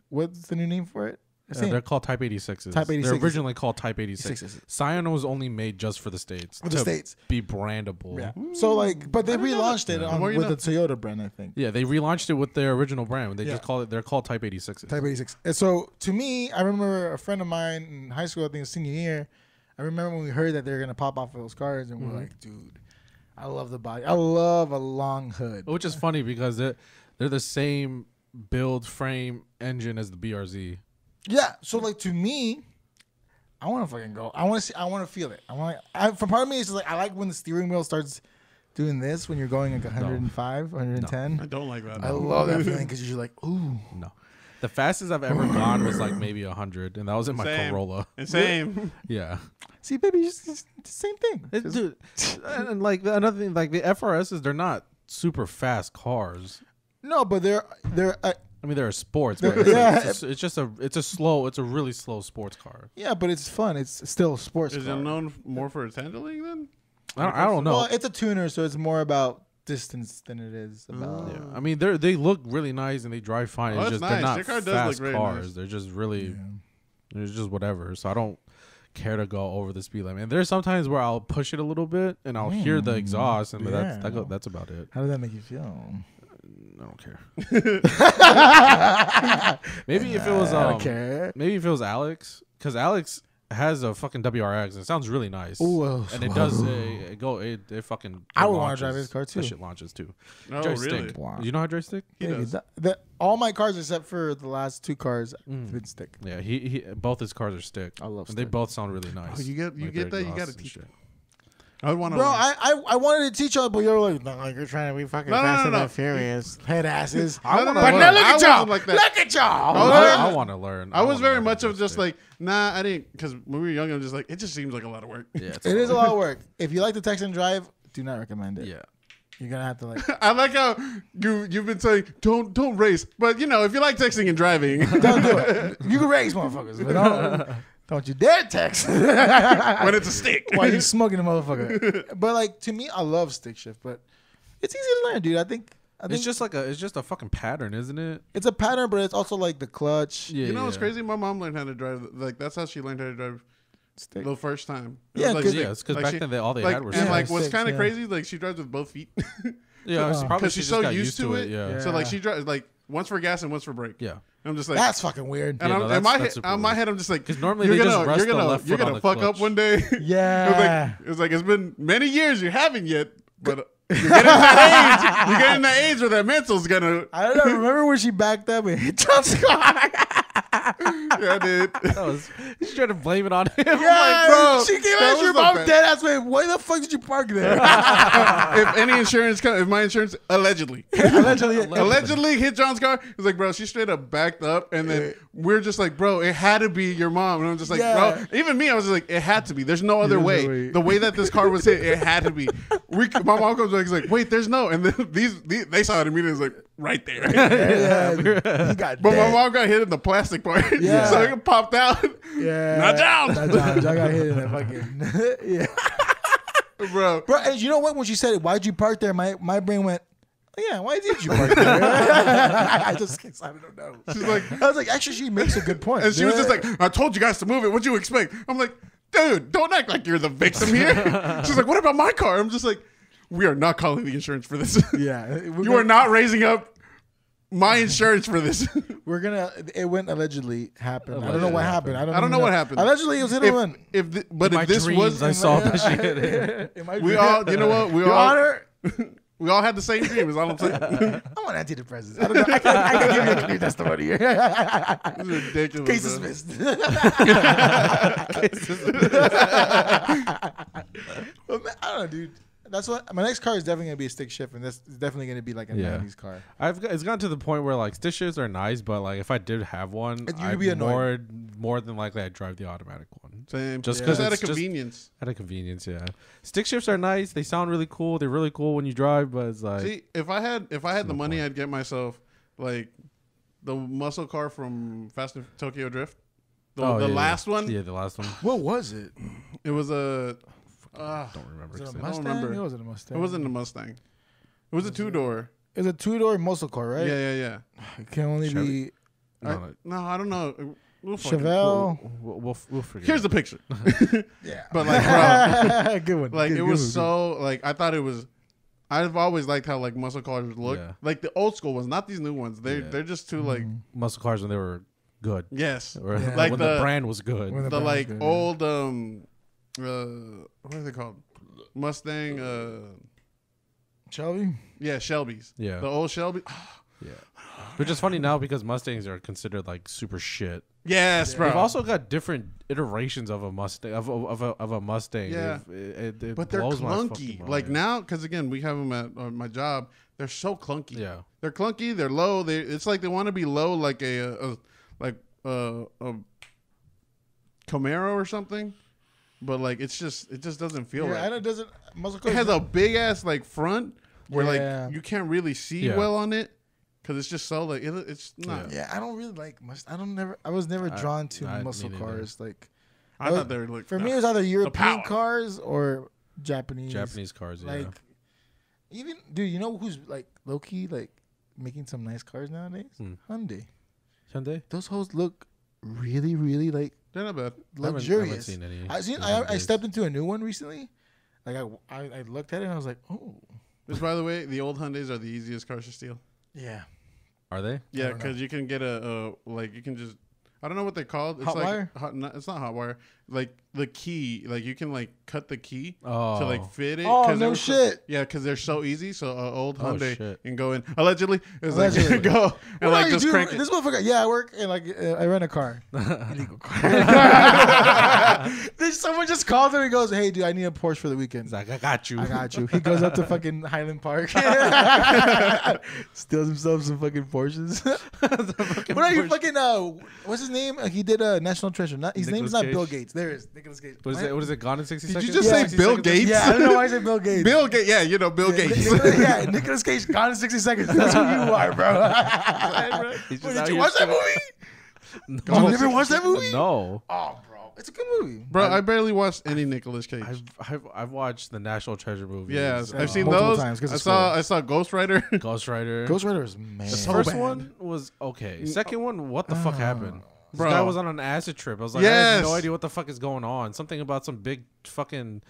Speaker 1: What's the new name for it?
Speaker 3: They're called Type 86s.
Speaker 1: Type
Speaker 3: They're
Speaker 1: 86s.
Speaker 3: originally called Type 86.
Speaker 1: 86s.
Speaker 3: Scion was only made just for the States.
Speaker 1: For the
Speaker 3: to
Speaker 1: States.
Speaker 3: Be brandable.
Speaker 1: Yeah. So like, but they relaunched it
Speaker 2: The more you
Speaker 1: with
Speaker 2: know.
Speaker 1: the Toyota brand, I think.
Speaker 3: Yeah, they relaunched it with their original brand. They
Speaker 1: Yeah.
Speaker 3: just call it. They're called Type 86s.
Speaker 1: Type 86. And so to me, I remember a friend of mine in high school, I think senior year. I remember when we heard that they were gonna pop off of those cars, and we're like, dude, I love the body. I love a long hood.
Speaker 3: Which is funny because they're the same build frame engine as the BRZ.
Speaker 1: Yeah. So like to me, I want to fucking go. I want to see. I want to feel it. For part of me, it's just like I like when the steering wheel starts doing this when you're going like 105, 110.
Speaker 2: I don't like that.
Speaker 1: I love that feeling because you're like, ooh.
Speaker 3: No. The fastest I've ever gone was like maybe 100, and that was in my
Speaker 2: Same.
Speaker 3: Corolla.
Speaker 2: Same.
Speaker 3: Yeah.
Speaker 1: See, baby, it's the same thing.
Speaker 3: Dude, and like another thing, like the FRSs, they're not super fast cars.
Speaker 1: No, but they're.
Speaker 3: I mean, they're sports, but it's just a really slow sports car.
Speaker 1: Yeah, but it's fun. It's still a sports
Speaker 2: Is
Speaker 1: car.
Speaker 2: it known more for its handling then?
Speaker 3: I don't know.
Speaker 1: Well, it's a tuner, so it's more about distance than it is about.
Speaker 3: Yeah, I mean they look really nice and they drive fine.
Speaker 2: Oh,
Speaker 3: It's
Speaker 2: that's
Speaker 3: just they're
Speaker 2: nice.
Speaker 3: not
Speaker 2: Your car does
Speaker 3: fast
Speaker 2: look very
Speaker 3: cars.
Speaker 2: nice.
Speaker 3: They're just really, it's just whatever. So I don't care to go over the speed limit. And there's sometimes where I'll push it a little bit and I'll hear the exhaust, and that's about it.
Speaker 1: How does that make you feel?
Speaker 3: I don't care. Maybe if it was
Speaker 1: I don't care.
Speaker 3: maybe if it was Alex, because Alex has a fucking WRX and it sounds really nice.
Speaker 1: Ooh,
Speaker 3: and it does it fucking.
Speaker 1: I would want to drive his car too.
Speaker 3: That shit launches too.
Speaker 2: Oh,
Speaker 3: Joystick.
Speaker 2: really?
Speaker 1: Wow.
Speaker 3: You know how to joystick?
Speaker 2: He does.
Speaker 1: All my cars except for the last 2 cars have been stick.
Speaker 3: Yeah, he both his cars are stick.
Speaker 1: I love
Speaker 3: and they
Speaker 1: stick.
Speaker 3: both sound really nice.
Speaker 2: Oh, you get
Speaker 3: their
Speaker 2: that? You got
Speaker 3: exhausts
Speaker 2: to
Speaker 3: and
Speaker 2: teach
Speaker 3: shit.
Speaker 2: I would want to.
Speaker 1: Bro, I wanted to teach y'all, but you're like, no, you're trying to be fucking faster than Furious. Head asses.
Speaker 2: I wanna
Speaker 1: But
Speaker 2: learn.
Speaker 1: now look
Speaker 2: I
Speaker 1: at y'all.
Speaker 2: wasn't like that.
Speaker 1: Look at y'all.
Speaker 3: I want to learn.
Speaker 2: I was
Speaker 3: wanna
Speaker 2: very
Speaker 3: learn
Speaker 2: much
Speaker 3: how
Speaker 2: of
Speaker 3: to
Speaker 2: just
Speaker 3: joystick.
Speaker 2: like, nah, I didn't, because when we were young, I was just like, it just seems like a lot of work.
Speaker 3: Yeah,
Speaker 1: It is a lot of work. If you like to text and drive, do not recommend it.
Speaker 3: Yeah.
Speaker 1: You're gonna have to like.
Speaker 2: I like how you've been saying don't race, but if you like texting and driving,
Speaker 1: Don't do it. You can race, motherfuckers, but don't you dare text
Speaker 2: when it's a stick.
Speaker 1: while you smoking the motherfucker. But like to me, I love stick shift, but it's easy to learn, dude. I think
Speaker 3: It's just a fucking pattern, isn't it?
Speaker 1: it's a pattern, but it's also like the clutch.
Speaker 3: Yeah.
Speaker 2: You know what's crazy? My mom learned how to drive. Like that's how she learned how to drive
Speaker 1: Stick.
Speaker 2: the first time. It
Speaker 1: Yeah,
Speaker 2: was,
Speaker 1: 'cause-
Speaker 2: stick.
Speaker 3: Yeah, it's because
Speaker 2: Like,
Speaker 3: back
Speaker 2: she-
Speaker 3: then all they
Speaker 2: like,
Speaker 3: had were
Speaker 2: and
Speaker 3: sticks.
Speaker 2: like what's
Speaker 1: sticks,
Speaker 2: kind of
Speaker 1: yeah.
Speaker 2: crazy? Like she drives with both feet.
Speaker 3: Yeah, it's probably
Speaker 2: because
Speaker 3: she
Speaker 2: she's
Speaker 3: just
Speaker 2: so
Speaker 3: got
Speaker 2: used to it.
Speaker 3: Yeah.
Speaker 2: So like she drives like once for gas and once for brake.
Speaker 3: Yeah.
Speaker 2: I'm just like,
Speaker 1: That's fucking weird.
Speaker 2: and
Speaker 3: Yeah,
Speaker 2: I'm,
Speaker 3: no,
Speaker 2: in my
Speaker 3: that's super
Speaker 2: on my
Speaker 3: weird.
Speaker 2: head, I'm just like,
Speaker 3: 'Cause normally
Speaker 2: you're
Speaker 3: they
Speaker 2: gonna,
Speaker 3: just rest
Speaker 2: you're
Speaker 3: the
Speaker 2: gonna,
Speaker 3: left
Speaker 2: you're
Speaker 3: foot on
Speaker 2: gonna
Speaker 3: the
Speaker 2: fuck
Speaker 3: clutch.
Speaker 2: up one day.
Speaker 1: Yeah.
Speaker 2: It's like it's been many years you haven't yet, but you're getting that age. You're getting that age where that mental's gonna.
Speaker 1: I don't know. Remember when she backed up and hit John's car?
Speaker 2: Yeah, dude.
Speaker 3: She's trying to blame it on him.
Speaker 1: Yeah,
Speaker 2: bro,
Speaker 1: she came
Speaker 2: that
Speaker 1: at your
Speaker 2: was the
Speaker 1: mom
Speaker 2: best.
Speaker 1: dead ass. Wait, why the fuck did you park there?
Speaker 2: If any insurance, if my insurance allegedly hit John's car, it's like, bro, she straight up backed up, and then we're just like, bro, it had to be your mom, and I'm just like,
Speaker 1: Yeah.
Speaker 2: bro, even me, I was just like, it had to be. There's no other
Speaker 1: There's no
Speaker 2: way.
Speaker 1: way.
Speaker 2: The way that this car was hit, it had to be. My mom comes back, he's like, wait, there's no, and then these they saw it immediately, it's like right there.
Speaker 1: Yeah, he got
Speaker 2: But my
Speaker 1: dead.
Speaker 2: mom got hit in the plastic part,
Speaker 1: Yeah.
Speaker 2: so it popped out.
Speaker 1: Yeah,
Speaker 2: Not John.
Speaker 1: Not John. John got hit in the fucking. Yeah,
Speaker 2: Bro,
Speaker 1: and you know what? When she said, "Why'd you park there?" My brain went, oh, "Yeah, why did you park there?" I don't know.
Speaker 2: she's like,
Speaker 1: I was like, actually, she makes a good point.
Speaker 2: and she was just like, I told you guys to move it. What'd you expect? I'm like, dude, don't act like you're the victim here. She's like, what about my car? I'm just like, we are not calling the insurance for this.
Speaker 1: yeah,
Speaker 2: You are not raising up my insurance for this.
Speaker 1: We're gonna. It went allegedly happen. I don't know what happened. I don't
Speaker 2: know what happened.
Speaker 1: Allegedly, it was hit and run.
Speaker 2: But
Speaker 3: My
Speaker 2: if this
Speaker 3: dreams,
Speaker 2: was,
Speaker 3: I saw that shit.
Speaker 1: In my
Speaker 2: we
Speaker 1: dream.
Speaker 2: all, you know what?
Speaker 1: Your Honor,
Speaker 2: We all had the same dream. Is all I'm saying.
Speaker 1: I'm on antidepressants. I don't know. I can't give you a clear testimony here.
Speaker 2: This is ridiculous.
Speaker 1: Case
Speaker 2: bro.
Speaker 1: dismissed. But man, I don't know, dude. That's what my next car is definitely gonna be a stick shift, and this is definitely gonna be like a
Speaker 3: Yeah.
Speaker 1: 90s car.
Speaker 3: It's gotten to the point where like stick shifts are nice, but like if I did have one,
Speaker 1: You'd
Speaker 3: I'd
Speaker 1: be annoyed.
Speaker 3: more than likely I'd drive the automatic one.
Speaker 2: Same.
Speaker 3: Just
Speaker 1: Yeah.
Speaker 3: 'cause
Speaker 2: out of
Speaker 3: it's just-
Speaker 2: convenience.
Speaker 3: Out of convenience, yeah. Stick shifts are nice. They sound really cool. They're really cool when you drive, but it's like
Speaker 2: See, if I had the
Speaker 3: no
Speaker 2: money,
Speaker 3: point.
Speaker 2: I'd get myself like the muscle car from Fast and Tokyo Drift. The
Speaker 3: yeah,
Speaker 2: last one.
Speaker 3: Yeah, the last one.
Speaker 1: What was it?
Speaker 2: It was a.
Speaker 3: Don't remember.
Speaker 1: Was it a
Speaker 3: exactly.
Speaker 1: Mustang?
Speaker 2: remember.
Speaker 1: It wasn't a Mustang.
Speaker 2: It wasn't a Mustang. It was a 2-door.
Speaker 1: It's a 2-door muscle car, right?
Speaker 2: Yeah.
Speaker 1: It can only
Speaker 3: Chevy?
Speaker 1: be
Speaker 3: No,
Speaker 2: I don't know. We'll
Speaker 1: Chevelle.
Speaker 3: we'll figure.
Speaker 2: Here's
Speaker 3: it
Speaker 2: the picture.
Speaker 1: Yeah.
Speaker 2: But like, bro,
Speaker 1: good one.
Speaker 2: like
Speaker 1: Good-
Speaker 2: it
Speaker 1: good
Speaker 2: was
Speaker 1: one,
Speaker 2: so like I thought it was. I've always liked how like muscle cars look,
Speaker 3: Yeah.
Speaker 2: like the old school ones, not these new ones.
Speaker 3: Yeah.
Speaker 2: They're just too like
Speaker 1: Mm-hmm.
Speaker 3: muscle cars when they were good,
Speaker 2: yes,
Speaker 3: or
Speaker 1: Yeah.
Speaker 2: Like
Speaker 3: when
Speaker 2: the-
Speaker 3: the brand was good.
Speaker 1: When
Speaker 2: the
Speaker 1: brand's
Speaker 2: like
Speaker 1: good,
Speaker 2: old what are they called? Mustang
Speaker 1: Shelby.
Speaker 2: yeah, Shelby's.
Speaker 3: Yeah.
Speaker 2: The old Shelby.
Speaker 3: Yeah. Which is funny now because Mustangs are considered like super shit.
Speaker 2: Yes, bro.
Speaker 3: We've also got different iterations of a Mustang of a Mustang.
Speaker 2: Yeah.
Speaker 3: It
Speaker 2: But they're
Speaker 3: blows my fucking
Speaker 2: clunky.
Speaker 3: mind.
Speaker 2: Like now, because again, we have them at my job. They're so clunky.
Speaker 3: Yeah.
Speaker 2: They're clunky. They're low. It's like they want to be low, like a Camaro or something. But like it just doesn't feel right.
Speaker 1: and it doesn't. Muscle
Speaker 2: It
Speaker 1: cars
Speaker 2: has a big ass like front where
Speaker 1: Yeah.
Speaker 2: like you can't really see
Speaker 3: Yeah.
Speaker 2: well on it because it's just so like it's not.
Speaker 1: Yeah, I don't really like I was never drawn to
Speaker 3: me
Speaker 1: muscle
Speaker 3: neither.
Speaker 1: cars. Like
Speaker 2: I thought they were like
Speaker 1: for me, it was either European
Speaker 2: power.
Speaker 1: cars or Japanese.
Speaker 3: Japanese cars. Yeah.
Speaker 1: Like even dude, you know who's like low key like making some nice cars nowadays? Hyundai.
Speaker 3: Hyundai.
Speaker 1: Those hoes look really, really like
Speaker 2: They're not bad.
Speaker 1: luxurious.
Speaker 3: I haven't seen any.
Speaker 1: I stepped into a new one recently. Like I looked at it and I was like, oh
Speaker 2: Which, by the way, the old Hyundais are the easiest cars to steal.
Speaker 1: yeah.
Speaker 3: Are they?
Speaker 2: Yeah,
Speaker 1: don't know.
Speaker 2: because you can get you can just, I don't know what they're called. It's
Speaker 1: Hot
Speaker 2: like
Speaker 1: wire?
Speaker 2: It's not hot wire. Like the key, like you can like cut the key
Speaker 3: Oh.
Speaker 2: to like fit it.
Speaker 1: Oh,
Speaker 2: 'cause
Speaker 1: no
Speaker 2: they were
Speaker 1: shit.
Speaker 2: Yeah, because they're so easy. So old
Speaker 3: Oh,
Speaker 2: Hyundai
Speaker 3: shit.
Speaker 2: can go in allegedly. It's
Speaker 1: Allegedly.
Speaker 2: like go and
Speaker 1: What
Speaker 2: like
Speaker 1: are you
Speaker 2: just
Speaker 1: doing?
Speaker 2: crank it.
Speaker 1: This motherfucker. Yeah, I work and like I rent a car. Illegal car. Then someone just calls him and goes, "Hey, dude, I need a Porsche for the weekend."
Speaker 3: He's like, I got you.
Speaker 1: I got you. He goes up to fucking Highland Park, steals himself some fucking Porsches. What are you fucking? What's his name? He did National Treasure. His name's
Speaker 3: Nicolas
Speaker 1: not
Speaker 3: Cage?
Speaker 1: Bill Gates. There it is Nicolas Cage.
Speaker 3: What is it? Gone in 60
Speaker 2: Did
Speaker 3: seconds?
Speaker 2: you just
Speaker 1: Yeah.
Speaker 2: say
Speaker 3: 60
Speaker 2: Bill
Speaker 3: seconds?
Speaker 2: Gates?
Speaker 1: Yeah, I don't know why I said Bill Gates.
Speaker 2: Bill Gates. Yeah, you know Bill Gates.
Speaker 1: Nicolas Cage, Gone in 60 Seconds. That's who you are, bro.
Speaker 3: He's just
Speaker 1: Wait,
Speaker 3: out
Speaker 1: did you
Speaker 3: here
Speaker 1: watch that
Speaker 3: singing.
Speaker 1: movie?
Speaker 3: No.
Speaker 1: You never watched that movie?
Speaker 3: No.
Speaker 1: Oh, bro, it's a good movie.
Speaker 2: Bro, I barely watched any Nicolas Cage.
Speaker 3: I've watched the National Treasure movies.
Speaker 2: Yes, I've seen
Speaker 1: multiple
Speaker 2: those.
Speaker 1: times, 'cause
Speaker 2: I
Speaker 1: it's
Speaker 2: saw Ghost Rider.
Speaker 3: Ghost Rider.
Speaker 1: Ghost Rider is man.
Speaker 3: The
Speaker 1: So
Speaker 3: first
Speaker 1: bad.
Speaker 3: one was okay. Second one, what the fuck happened? This
Speaker 2: Bro.
Speaker 3: guy was on an acid trip. I was like, I have no
Speaker 2: Yes.
Speaker 3: idea what the fuck is going on. Something about some big fucking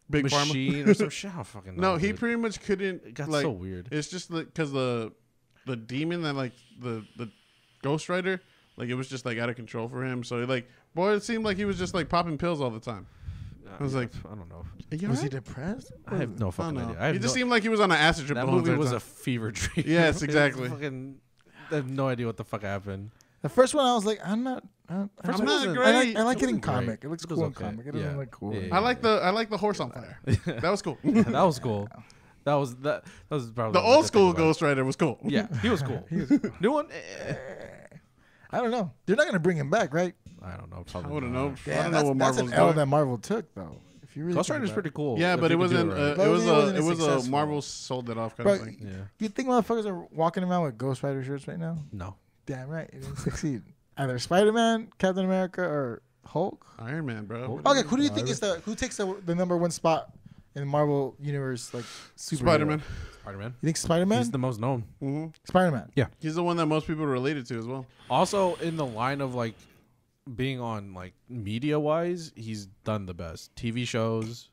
Speaker 2: Big Pharma.
Speaker 3: machine or some shit. I don't fucking know.
Speaker 2: No, he
Speaker 3: dude.
Speaker 2: pretty much couldn't.
Speaker 3: It got
Speaker 2: like,
Speaker 3: so weird.
Speaker 2: It's just because the demon that like the Ghost Rider, like it was just like out of control for him. So like, boy, it seemed like he was just like popping pills all the time. I was like,
Speaker 3: I don't know.
Speaker 1: Was he depressed?
Speaker 3: I have no
Speaker 2: I
Speaker 3: fucking
Speaker 2: don't know.
Speaker 3: idea. I have
Speaker 2: He just
Speaker 3: no,
Speaker 2: seemed like he was on an acid trip.
Speaker 3: that
Speaker 2: the whole
Speaker 3: movie
Speaker 2: entire
Speaker 3: was
Speaker 2: time.
Speaker 3: a fever dream.
Speaker 2: Yes,
Speaker 3: It was
Speaker 2: exactly.
Speaker 3: fucking, I have no idea what the fuck happened.
Speaker 1: The first one, I was like, I'm not.
Speaker 3: First
Speaker 2: I'm
Speaker 3: one
Speaker 2: not
Speaker 3: wasn't-
Speaker 2: great.
Speaker 1: I like
Speaker 3: It
Speaker 1: it in
Speaker 3: wasn't
Speaker 1: comic.
Speaker 3: great.
Speaker 1: It looks
Speaker 3: It was
Speaker 1: cool in
Speaker 3: okay.
Speaker 1: comic. It doesn't
Speaker 3: Yeah.
Speaker 1: look cool.
Speaker 3: Yeah.
Speaker 2: I like the horse on fire. That was cool.
Speaker 3: Yeah, that was cool. That was probably
Speaker 2: The
Speaker 3: one
Speaker 2: old
Speaker 3: good
Speaker 2: school
Speaker 3: thing about it.
Speaker 2: Ghost Rider was cool.
Speaker 3: Yeah, he was cool. New one,
Speaker 1: I don't know. They're not gonna bring him back, right?
Speaker 3: I don't know.
Speaker 2: I
Speaker 3: Probably
Speaker 2: wouldn't
Speaker 3: not.
Speaker 2: know. I
Speaker 1: Damn,
Speaker 2: don't know what
Speaker 1: that's
Speaker 2: Marvel's
Speaker 1: an L
Speaker 2: doing.
Speaker 1: that Marvel took, though. If you really
Speaker 3: Ghost
Speaker 1: think
Speaker 3: Rider's
Speaker 1: about
Speaker 3: pretty
Speaker 1: it.
Speaker 3: cool.
Speaker 2: Yeah,
Speaker 3: if
Speaker 2: but
Speaker 3: you
Speaker 2: it
Speaker 3: can do
Speaker 2: wasn't.
Speaker 3: right.
Speaker 1: But
Speaker 2: It
Speaker 1: it
Speaker 2: was
Speaker 1: wasn't
Speaker 2: a Marvel sold it off kind
Speaker 1: Bro,
Speaker 2: of thing.
Speaker 3: Yeah.
Speaker 1: You think motherfuckers are walking around with Ghost Rider shirts right now?
Speaker 3: No.
Speaker 1: Damn right, it didn't succeed. Either Spider-Man, Captain America, or Hulk.
Speaker 2: Iron Man, bro.
Speaker 1: Okay, who do you think is who takes the number one spot in the Marvel universe? Like
Speaker 2: Spider-Man.
Speaker 3: Spider-Man.
Speaker 1: You think Spider-Man?
Speaker 3: He's the most known.
Speaker 2: hmm
Speaker 1: Spider-Man.
Speaker 2: He's the one that most people related to as well.
Speaker 3: Also, in the line of like being on like media wise, he's done the best. TV shows,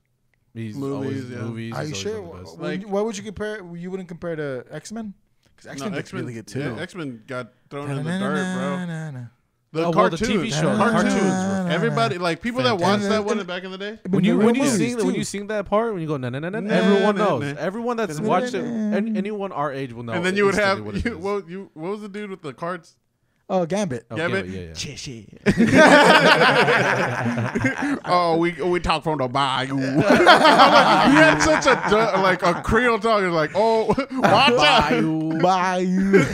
Speaker 3: he's
Speaker 2: Movies,
Speaker 3: always
Speaker 2: yeah.
Speaker 3: movies.
Speaker 1: Are you
Speaker 3: he's
Speaker 1: sure?
Speaker 3: always done the best.
Speaker 2: Like-
Speaker 1: What would you compare? You wouldn't compare to X-Men? Because X-Men looks really good too.
Speaker 2: Yeah, X-Men got thrown in the dirt, bro.
Speaker 1: Na-na-na-na-na.
Speaker 2: The
Speaker 3: Oh, well, the
Speaker 2: cartoons,
Speaker 3: TV show,
Speaker 2: cartoons.
Speaker 1: cartoons.
Speaker 2: Everybody, like people that watched
Speaker 1: Fantastic.
Speaker 2: that one back in the day.
Speaker 1: But
Speaker 3: When you
Speaker 1: the real
Speaker 3: sing
Speaker 1: movies,
Speaker 3: when
Speaker 1: too.
Speaker 3: you sing that part when you go na na na na,
Speaker 2: Na,
Speaker 3: everyone
Speaker 2: na,
Speaker 3: knows.
Speaker 2: na.
Speaker 3: Everyone that's
Speaker 1: Na,
Speaker 3: watched
Speaker 1: na,
Speaker 3: it,
Speaker 1: na.
Speaker 3: anyone our age will know.
Speaker 2: And then you would have
Speaker 3: instantly what it is.
Speaker 2: what was the dude with the cards?
Speaker 1: Oh, Gambit.
Speaker 3: Oh,
Speaker 2: Gambit?
Speaker 3: yeah, yeah.
Speaker 2: Oh, we talk from the bayou. I'm like, you had such a Creole talk. It's like, oh, watch out.
Speaker 1: Bayou.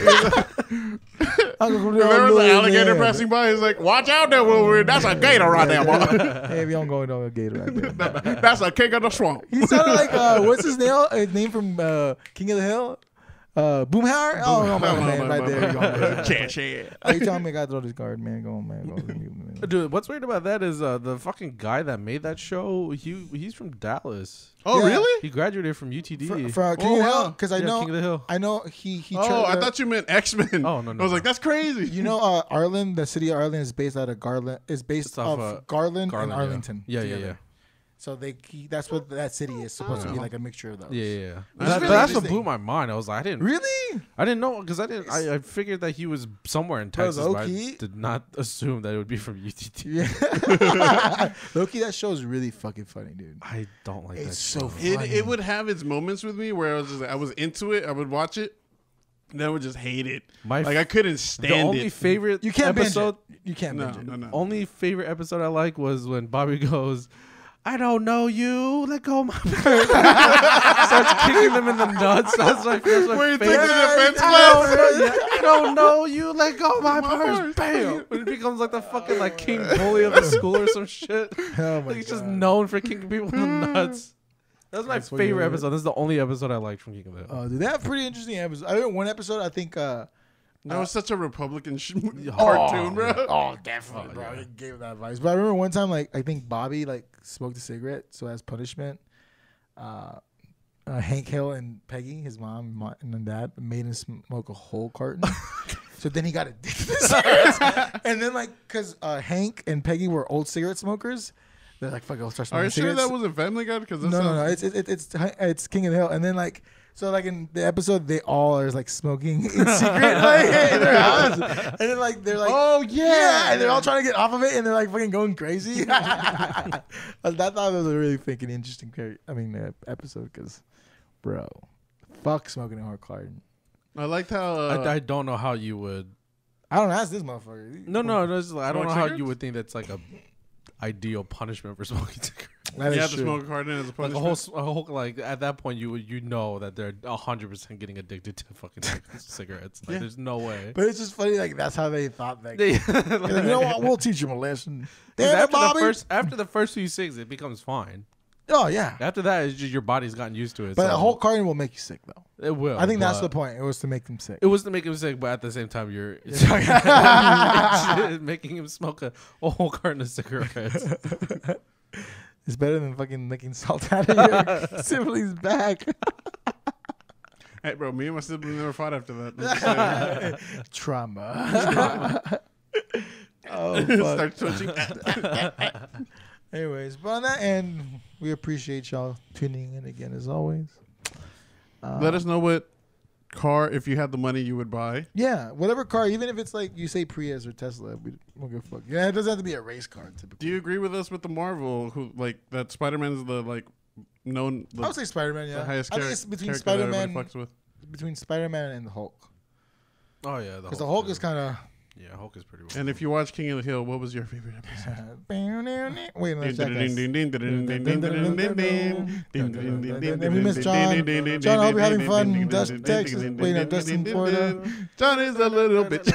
Speaker 2: If there was an alligator passing by, he's like, watch out there, Wolverine. That's a gator right there, boy.
Speaker 1: Hey, if you don't go no gator right there.
Speaker 2: That's a king of the swamp.
Speaker 1: He sounded like what's his name? Name from King of the Hill. Boomhauer? Oh, no, man, right there. You go.
Speaker 2: Shit.
Speaker 1: Oh, you telling me I gotta throw this card, man? Go on, man. Go on, man.
Speaker 3: Dude, what's weird about that is the fucking guy that made that show. He's from Dallas.
Speaker 2: Oh,
Speaker 1: Yeah.
Speaker 2: really?
Speaker 3: He graduated from UTD.
Speaker 1: For King
Speaker 2: Oh,
Speaker 1: of the
Speaker 2: wow.
Speaker 1: Hill, because I
Speaker 3: Yeah,
Speaker 1: know,
Speaker 3: King of the Hill.
Speaker 1: I know he.
Speaker 2: Oh, I thought you meant X-Men.
Speaker 3: Oh, no, no,
Speaker 2: I was
Speaker 3: no.
Speaker 2: like, that's crazy.
Speaker 1: You know, Arlen, the city of Arlen is based out of Garland. Is based
Speaker 3: It's off,
Speaker 1: off Garland and
Speaker 3: yeah.
Speaker 1: Arlington.
Speaker 3: Yeah,
Speaker 1: together.
Speaker 3: yeah.
Speaker 1: So that's what that city is supposed to be, like a mixture of those.
Speaker 3: Yeah, yeah, yeah.
Speaker 1: That's
Speaker 3: That,
Speaker 1: really
Speaker 3: that's what
Speaker 1: interesting.
Speaker 3: blew my mind. I was like, I didn't know because I figured that he was somewhere in
Speaker 1: Bro,
Speaker 3: Texas, but I
Speaker 1: low-key-
Speaker 3: did not assume that it would be from UTT.
Speaker 1: Yeah. Loki, that show is really fucking funny, dude.
Speaker 3: I don't like
Speaker 1: It's
Speaker 3: that.
Speaker 1: so
Speaker 3: show.
Speaker 1: funny.
Speaker 2: It would have its moments with me where I was into it. I would watch it, And I would just hate it.
Speaker 3: Like
Speaker 2: I couldn't
Speaker 3: the
Speaker 2: stand
Speaker 3: only
Speaker 2: it.
Speaker 3: favorite
Speaker 1: You can't
Speaker 3: episode.
Speaker 1: binge it. You can't
Speaker 2: No,
Speaker 1: binge it.
Speaker 2: no.
Speaker 3: Only favorite episode I like was when Bobby goes, "I don't know you. Let go of my purse." Starts kicking them in the nuts. That's my
Speaker 2: Where you
Speaker 3: favorite.
Speaker 2: taking the defense
Speaker 3: I don't know you. Let go of my purse. Bam. When it becomes like the fucking like king bully of the school or some shit.
Speaker 1: Oh my
Speaker 3: Like he's just
Speaker 1: God.
Speaker 3: known for kicking people in the nuts. That was my
Speaker 1: That's fucking
Speaker 3: favorite
Speaker 1: hilarious.
Speaker 3: episode. This is the only episode I liked from King of the Hill.
Speaker 1: Oh, dude, they have pretty interesting episodes. I think one episode, I think.
Speaker 2: That was such a Republican cartoon, bro.
Speaker 1: Oh, definitely, bro.
Speaker 3: yeah.
Speaker 1: He gave that advice. But I remember one time, like, I think Bobby, like, smoked a cigarette. So as punishment, Hank Hill and Peggy, his mom and dad, made him smoke a whole carton. So then he got addicted to cigarettes. And then, like, because Hank and Peggy were old cigarette smokers, they're like, fuck it, let's start smoking
Speaker 2: Are you sure
Speaker 1: cigarettes.
Speaker 2: that wasn't Family Guy? Because
Speaker 1: No. It's King of the Hill. And then, like, so, like, in the episode, they all are, like, smoking in secret, like, in their house. And then, like, they're like,
Speaker 2: Oh, yeah.
Speaker 1: and they're all trying to get off of it, and they're, like, fucking going crazy. I thought it was a really fucking interesting episode, because, bro, fuck smoking a hard carton.
Speaker 2: I liked how
Speaker 3: I don't know how you would.
Speaker 1: I don't ask this motherfucker.
Speaker 3: No. I don't know how
Speaker 2: cigarettes?
Speaker 3: you would think that's like a ideal punishment for smoking cigarettes.
Speaker 1: That
Speaker 2: you
Speaker 1: is
Speaker 2: have to
Speaker 1: true.
Speaker 2: smoke a carton as a
Speaker 3: Like
Speaker 2: punishment.
Speaker 3: a whole like at that point you know that they're 100% getting addicted to fucking cigarettes. Like
Speaker 2: Yeah.
Speaker 3: there's no way.
Speaker 1: But it's just funny, like, that's how they thought that.
Speaker 3: They-
Speaker 1: Like, you know what? We'll teach him a lesson.
Speaker 3: 'Cause
Speaker 1: Damn it, Bobby.
Speaker 3: after the first few cigs, it becomes fine.
Speaker 1: Oh, yeah.
Speaker 3: After that, it's just your body's gotten used to it.
Speaker 1: But
Speaker 3: so
Speaker 1: a whole carton will make you sick, though.
Speaker 3: it will.
Speaker 1: I think that's the
Speaker 3: but
Speaker 1: point. It was to make them sick.
Speaker 3: It was to make him sick, but at the same time, you're making him smoke a whole carton of cigarettes.
Speaker 1: It's better than fucking licking salt out of your sibling's back.
Speaker 2: Hey, bro, me and my sibling never fought after that. I'm just saying.
Speaker 1: Trauma. Oh, fuck.
Speaker 2: Start twitching.
Speaker 1: Anyways, but on that end, we appreciate y'all tuning in again as always.
Speaker 2: Let us know what car, if you had the money, you would buy.
Speaker 1: Yeah, whatever car, even if it's like you say Prius or Tesla, we don't give a fuck. Yeah, it doesn't have to be a race car typically.
Speaker 2: Do you agree with us with the Marvel, who like that Spider-Man is the like known
Speaker 1: I would say Spider-Man.
Speaker 2: the
Speaker 1: Yeah,
Speaker 2: highest
Speaker 1: I think it's between
Speaker 2: character that everybody
Speaker 1: Spider-Man,
Speaker 2: fucks with?
Speaker 1: between Spider-Man and the Hulk,
Speaker 3: Oh yeah,
Speaker 1: because the Hulk is kind of.
Speaker 3: yeah, Hulk is pretty. Well.
Speaker 2: And if you watch King of the Hill, what was your favorite episode?
Speaker 1: Wait, no, Jackass.
Speaker 2: We
Speaker 1: We miss John. John, I hope you're having fun in Dustin, Texas. Wait, no, Dustin, Florida.
Speaker 2: John is a little bitch.